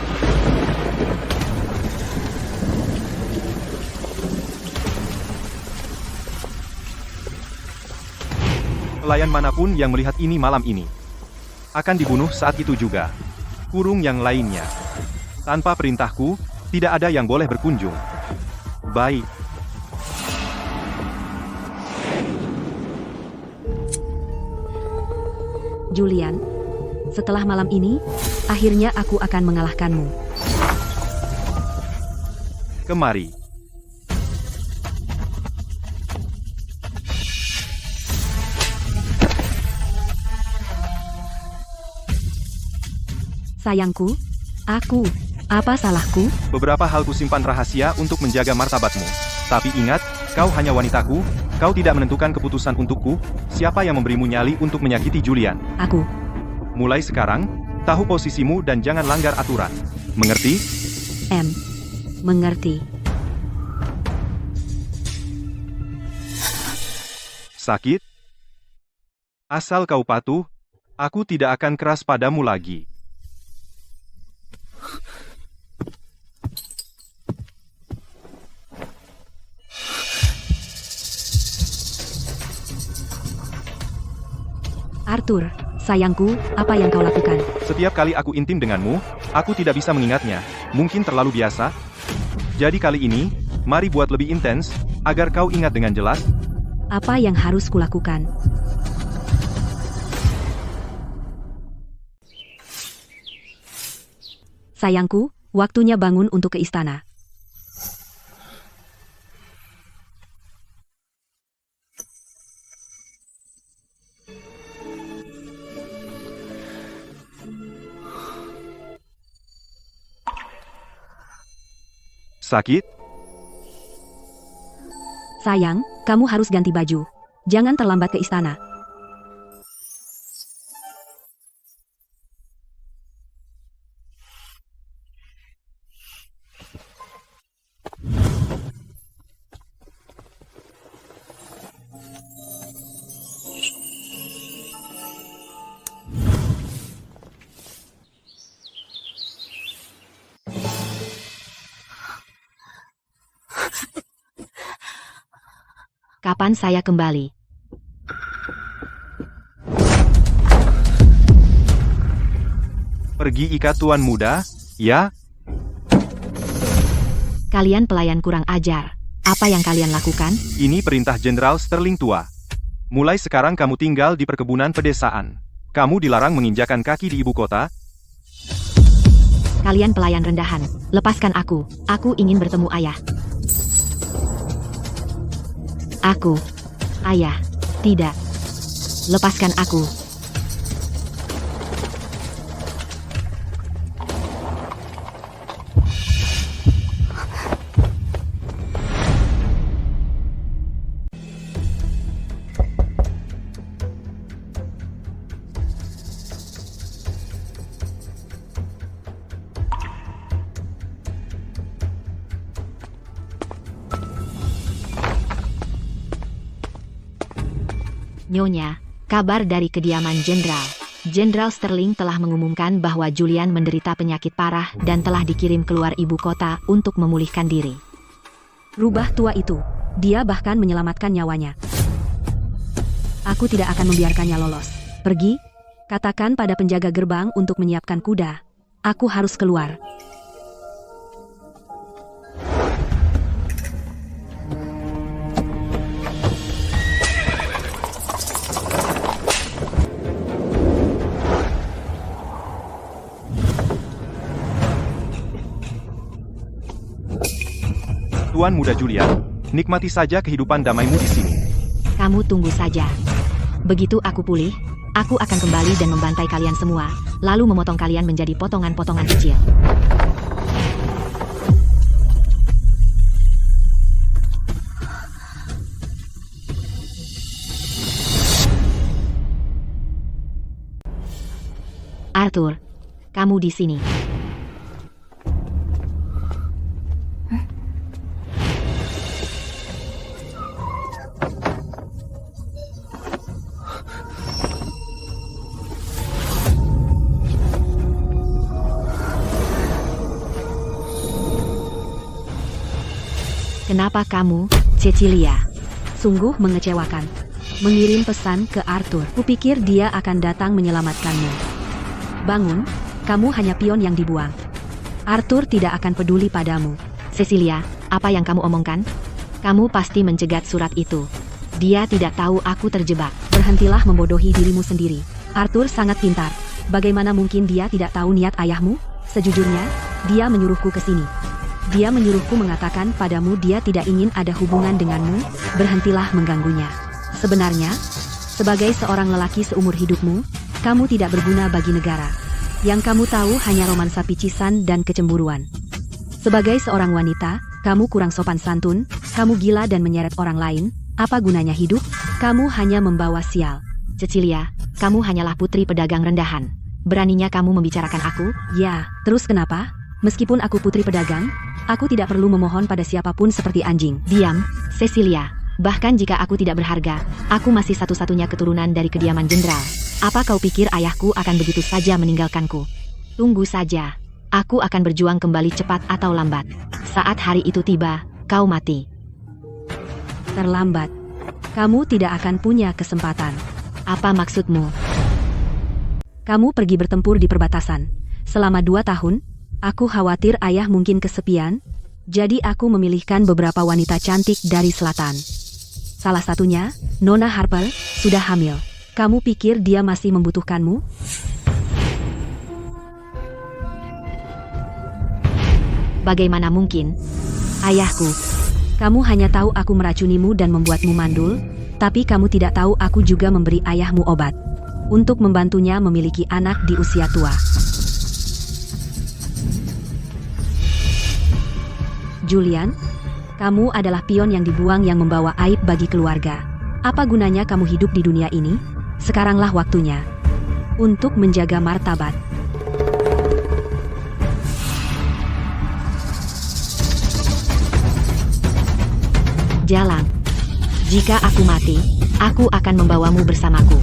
Pelayan manapun yang melihat ini malam ini akan dibunuh saat itu juga. Kurung yang lainnya. Tanpa perintahku, tidak ada yang boleh berkunjung. Baik. Julian, setelah malam ini, akhirnya aku akan mengalahkanmu. Kemari. Sayangku, apa salahku? Beberapa hal kusimpan rahasia untuk menjaga martabatmu. Tapi ingat, kau hanya wanitaku, kau tidak menentukan keputusan untukku, siapa yang memberimu nyali untuk menyakiti Julian. Aku. Mulai sekarang, tahu posisimu dan jangan langgar aturan. Mengerti? Mengerti. Sakit? Asal kau patuh, aku tidak akan keras padamu lagi. Arthur, sayangku, apa yang kau lakukan? Setiap kali aku intim denganmu, aku tidak bisa mengingatnya. Mungkin terlalu biasa. Jadi kali ini, mari buat lebih intens, agar kau ingat dengan jelas. Apa yang harus kulakukan? Sayangku, waktunya bangun untuk ke istana. Sakit? Sayang, kamu harus ganti baju. Jangan terlambat ke istana. Kapan saya kembali? Pergi ikat tuan muda, ya? Kalian pelayan kurang ajar. Apa yang kalian lakukan? Ini perintah Jenderal Sterling tua. Mulai sekarang kamu tinggal di perkebunan pedesaan. Kamu dilarang menginjakan kaki di ibu kota. Kalian pelayan rendahan. Lepaskan aku. Aku ingin bertemu ayah. Aku. Ayah. Tidak. Lepaskan aku. Nyonya, kabar dari kediaman Jenderal. Jenderal Sterling telah mengumumkan bahwa Julian menderita penyakit parah dan telah dikirim keluar ibu kota untuk memulihkan diri. Rubah tua itu. Dia bahkan menyelamatkan nyawanya. Aku tidak akan membiarkannya lolos. Pergi, katakan pada penjaga gerbang untuk menyiapkan kuda. Aku harus keluar. Tuan muda Julian, nikmati saja kehidupan damaimu di sini. Kamu tunggu saja. Begitu aku pulih, aku akan kembali dan membantai kalian semua, lalu memotong kalian menjadi potongan-potongan kecil. Arthur, kamu di sini. Kenapa kamu, Cecilia? Sungguh mengecewakan. Mengirim pesan ke Arthur. Kupikir dia akan datang menyelamatkanmu. Bangun, kamu hanya pion yang dibuang. Arthur tidak akan peduli padamu. Cecilia, apa yang kamu omongkan? Kamu pasti mencegat surat itu. Dia tidak tahu aku terjebak. Berhentilah membodohi dirimu sendiri. Arthur sangat pintar. Bagaimana mungkin dia tidak tahu niat ayahmu? Sejujurnya, dia menyuruhku ke sini. Dia menyuruhku mengatakan padamu dia tidak ingin ada hubungan denganmu. Berhentilah mengganggunya. Sebenarnya, sebagai seorang lelaki seumur hidupmu, kamu tidak berguna bagi negara. Yang kamu tahu hanya romansa picisan dan kecemburuan. Sebagai seorang wanita, kamu kurang sopan santun, kamu gila dan menyeret orang lain. Apa gunanya hidup? Kamu hanya membawa sial. Cecilia, kamu hanyalah putri pedagang rendahan. Beraninya kamu membicarakan aku? Ya, terus kenapa? Meskipun aku putri pedagang, aku tidak perlu memohon pada siapapun seperti anjing. Diam, Cecilia. Bahkan jika aku tidak berharga, aku masih satu-satunya keturunan dari kediaman jenderal. Apa kau pikir ayahku akan begitu saja meninggalkanku? Tunggu saja. Aku akan berjuang kembali cepat atau lambat. Saat hari itu tiba, kau mati. Terlambat. Kamu tidak akan punya kesempatan. Apa maksudmu? Kamu pergi bertempur di perbatasan. Selama 2 tahun, aku khawatir ayah mungkin kesepian, jadi aku memilihkan beberapa wanita cantik dari selatan. Salah satunya, Nona Harper, sudah hamil. Kamu pikir dia masih membutuhkanmu? Bagaimana mungkin? Ayahku. Kamu hanya tahu aku meracunimu dan membuatmu mandul, tapi kamu tidak tahu aku juga memberi ayahmu obat untuk membantunya memiliki anak di usia tua. Julian, kamu adalah pion yang dibuang yang membawa aib bagi keluarga. Apa gunanya kamu hidup di dunia ini? Sekaranglah waktunya untuk menjaga martabat. Jalan. Jika aku mati, aku akan membawamu bersamaku.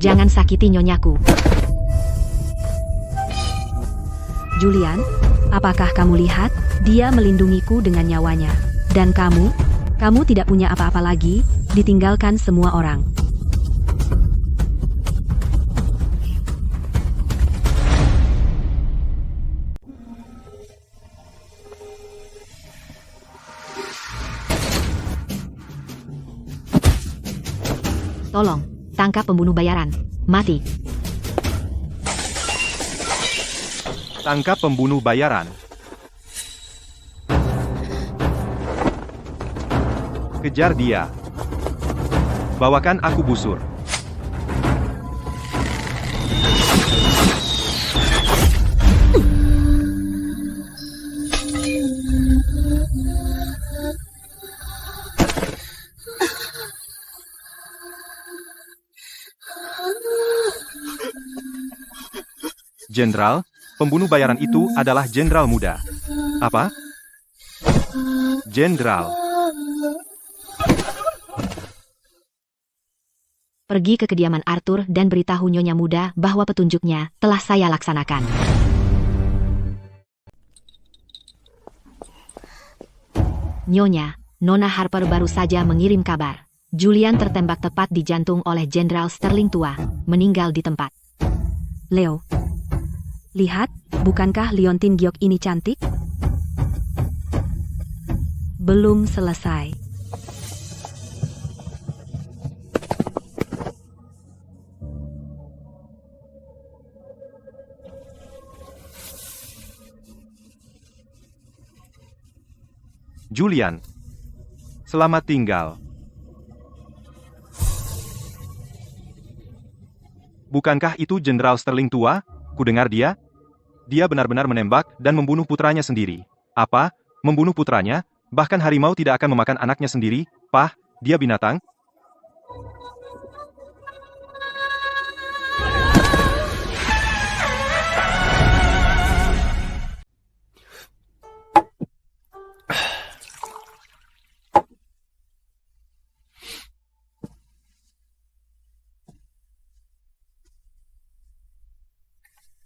Jangan sakiti nyonyaku. Julian, apakah kamu lihat? Dia melindungiku dengan nyawanya. Dan kamu? Kamu tidak punya apa-apa lagi, ditinggalkan semua orang. Tolong, tangkap pembunuh bayaran. Mati. Tangkap pembunuh bayaran. Kejar dia. Bawakan aku busur. Jenderal, pembunuh bayaran itu adalah jenderal muda. Apa? Jenderal. Pergi ke kediaman Arthur dan beritahu Nyonya Muda bahwa petunjuknya telah saya laksanakan. Nyonya, Nona Harper baru saja mengirim kabar. Julian tertembak tepat di jantung oleh Jenderal Sterling tua, meninggal di tempat. Leo. Lihat, bukankah Liontin Giok ini cantik? Belum selesai. Julian. Selamat tinggal. Bukankah itu Jenderal Sterling tua? Kudengar dia? Dia benar-benar menembak dan membunuh putranya sendiri. Apa? Membunuh putranya? Bahkan harimau tidak akan memakan anaknya sendiri? Pah, dia binatang?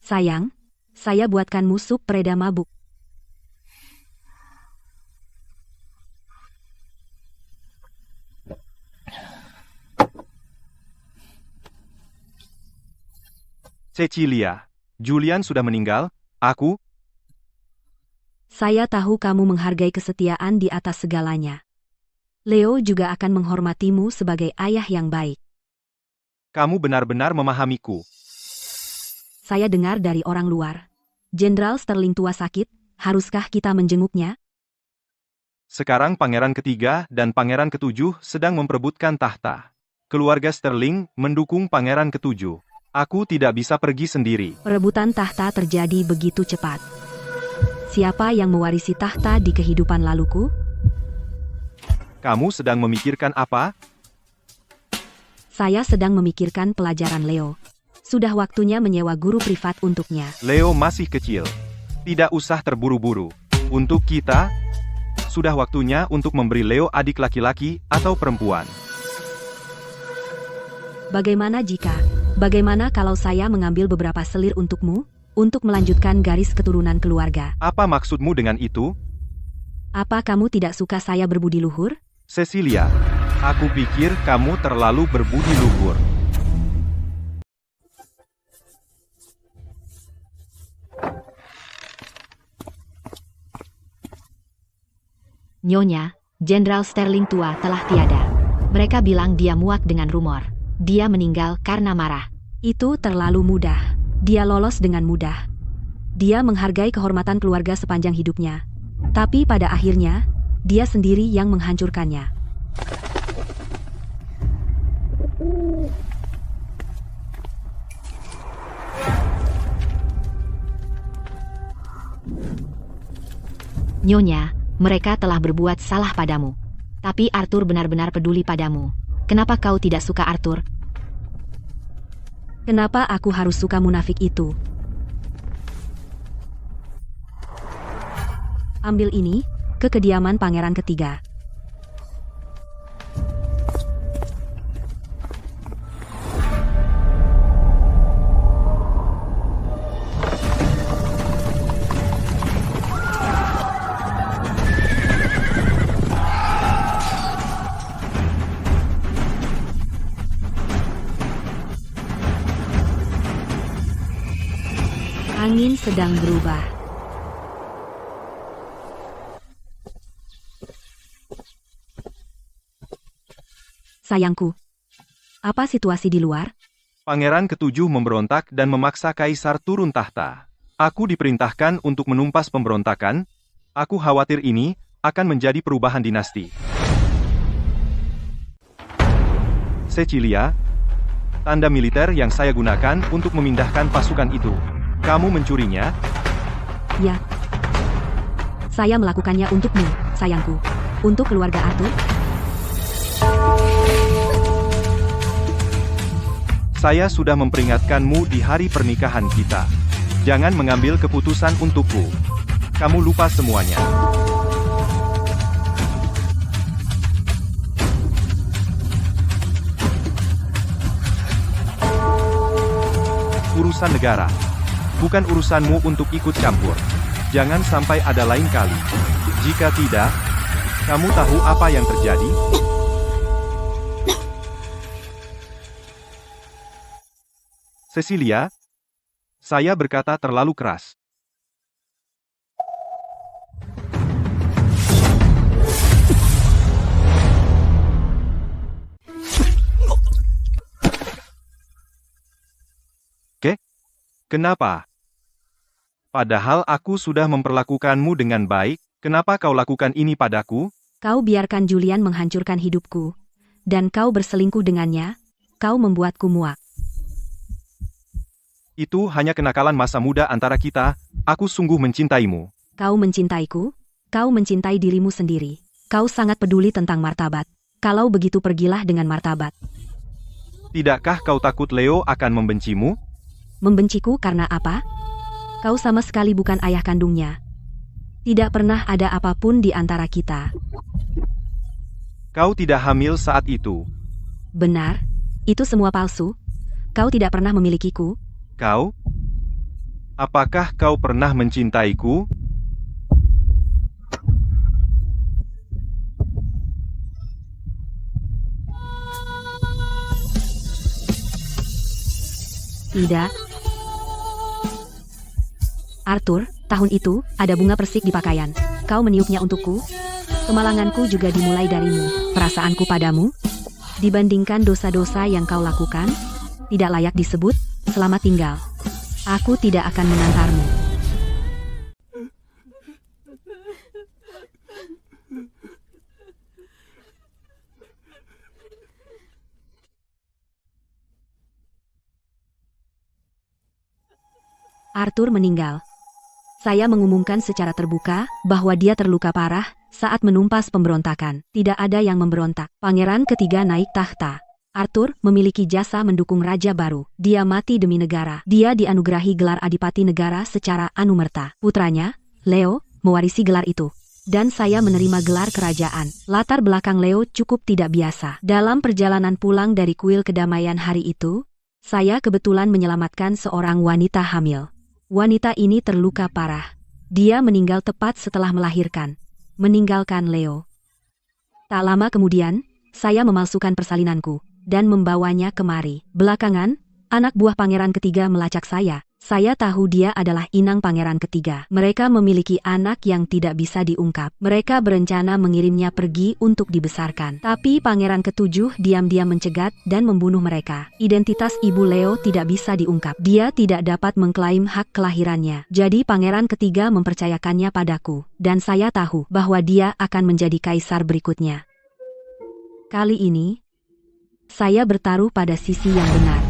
Sayang, saya buatkanmu sup pereda mabuk. Cecilia. Julian sudah meninggal? Aku? Saya tahu kamu menghargai kesetiaan di atas segalanya. Leo juga akan menghormatimu sebagai ayah yang baik. Kamu benar-benar memahamiku. Saya dengar dari orang luar. Jenderal Sterling tua sakit, haruskah kita menjenguknya? Sekarang Pangeran ketiga dan Pangeran ketujuh sedang memperebutkan tahta. Keluarga Sterling mendukung Pangeran ketujuh. Aku tidak bisa pergi sendiri. Perebutan tahta terjadi begitu cepat. Siapa yang mewarisi tahta di kehidupan laluku? Kamu sedang memikirkan apa? Saya sedang memikirkan pelajaran Leo. Sudah waktunya menyewa guru privat untuknya. Leo masih kecil. Tidak usah terburu-buru. Untuk kita, sudah waktunya untuk memberi Leo adik laki-laki atau perempuan. Bagaimana kalau saya mengambil beberapa selir untukmu, untuk melanjutkan garis keturunan keluarga? Apa maksudmu dengan itu? Apa kamu tidak suka saya berbudi luhur? Cecilia, aku pikir kamu terlalu berbudi luhur. Nyonya, Jenderal Sterling tua telah tiada. Mereka bilang dia muak dengan rumor. Dia meninggal karena marah. Itu terlalu mudah. Dia lolos dengan mudah. Dia menghargai kehormatan keluarga sepanjang hidupnya. Tapi pada akhirnya, dia sendiri yang menghancurkannya. Nyonya, mereka telah berbuat salah padamu. Tapi Arthur benar-benar peduli padamu. Kenapa kau tidak suka Arthur? Kenapa aku harus suka munafik itu? Ambil ini, ke kediaman Pangeran ketiga. sedang berubah. Sayangku, apa situasi di luar? Pangeran ketujuh memberontak dan memaksa kaisar turun tahta. Aku diperintahkan untuk menumpas pemberontakan. Aku khawatir ini akan menjadi perubahan dinasti. Cecilia, tanda militer yang saya gunakan untuk memindahkan pasukan itu. Kamu mencurinya? Ya. Saya melakukannya untukmu, sayangku. Untuk keluarga Arthur. Saya sudah memperingatkanmu di hari pernikahan kita. Jangan mengambil keputusan untukku. Kamu lupa semuanya. Urusan negara. Bukan urusanmu untuk ikut campur. Jangan sampai ada lain kali. Jika tidak, kamu tahu apa yang terjadi? Cecilia, saya berkata terlalu keras. Kenapa? Padahal aku sudah memperlakukanmu dengan baik, kenapa kau lakukan ini padaku? Kau biarkan Julian menghancurkan hidupku. Dan kau berselingkuh dengannya, kau membuatku muak. Itu hanya kenakalan masa muda antara kita, aku sungguh mencintaimu. Kau mencintaiku? Kau mencintai dirimu sendiri. Kau sangat peduli tentang martabat. Kalau begitu pergilah dengan martabat. Tidakkah kau takut Leo akan membencimu? Membenciku karena apa? Kau sama sekali bukan ayah kandungnya. Tidak pernah ada apapun di antara kita. Kau tidak hamil saat itu. Benar, itu semua palsu. Kau tidak pernah memilikiku. Kau? Apakah kau pernah mencintaiku? Tidak. Arthur, tahun itu, ada bunga persik di pakaian. Kau meniupnya untukku? Kemalanganku juga dimulai darimu. Perasaanku padamu? Dibandingkan dosa-dosa yang kau lakukan? Tidak layak disebut, selamat tinggal. Aku tidak akan mengantarmu. Arthur meninggal. Saya mengumumkan secara terbuka bahwa dia terluka parah saat menumpas pemberontakan. Tidak ada yang memberontak. Pangeran ketiga naik tahta. Arthur memiliki jasa mendukung raja baru. Dia mati demi negara. Dia dianugerahi gelar Adipati Negara secara anumerta. Putranya, Leo, mewarisi gelar itu. Dan saya menerima gelar kerajaan. Latar belakang Leo cukup tidak biasa. Dalam perjalanan pulang dari kuil kedamaian hari itu, saya kebetulan menyelamatkan seorang wanita hamil. Wanita ini terluka parah. Dia meninggal tepat setelah melahirkan, meninggalkan Leo. Tak lama kemudian, saya memalsukan persalinanku dan membawanya kemari. Belakangan, anak buah pangeran ketiga melacak saya. Saya tahu dia adalah inang pangeran ketiga. Mereka memiliki anak yang tidak bisa diungkap. Mereka berencana mengirimnya pergi untuk dibesarkan. Tapi pangeran ketujuh diam-diam mencegat dan membunuh mereka. Identitas ibu Leo tidak bisa diungkap. Dia tidak dapat mengklaim hak kelahirannya. Jadi pangeran ketiga mempercayakannya padaku. Dan saya tahu bahwa dia akan menjadi kaisar berikutnya. Kali ini, saya bertaruh pada sisi yang benar.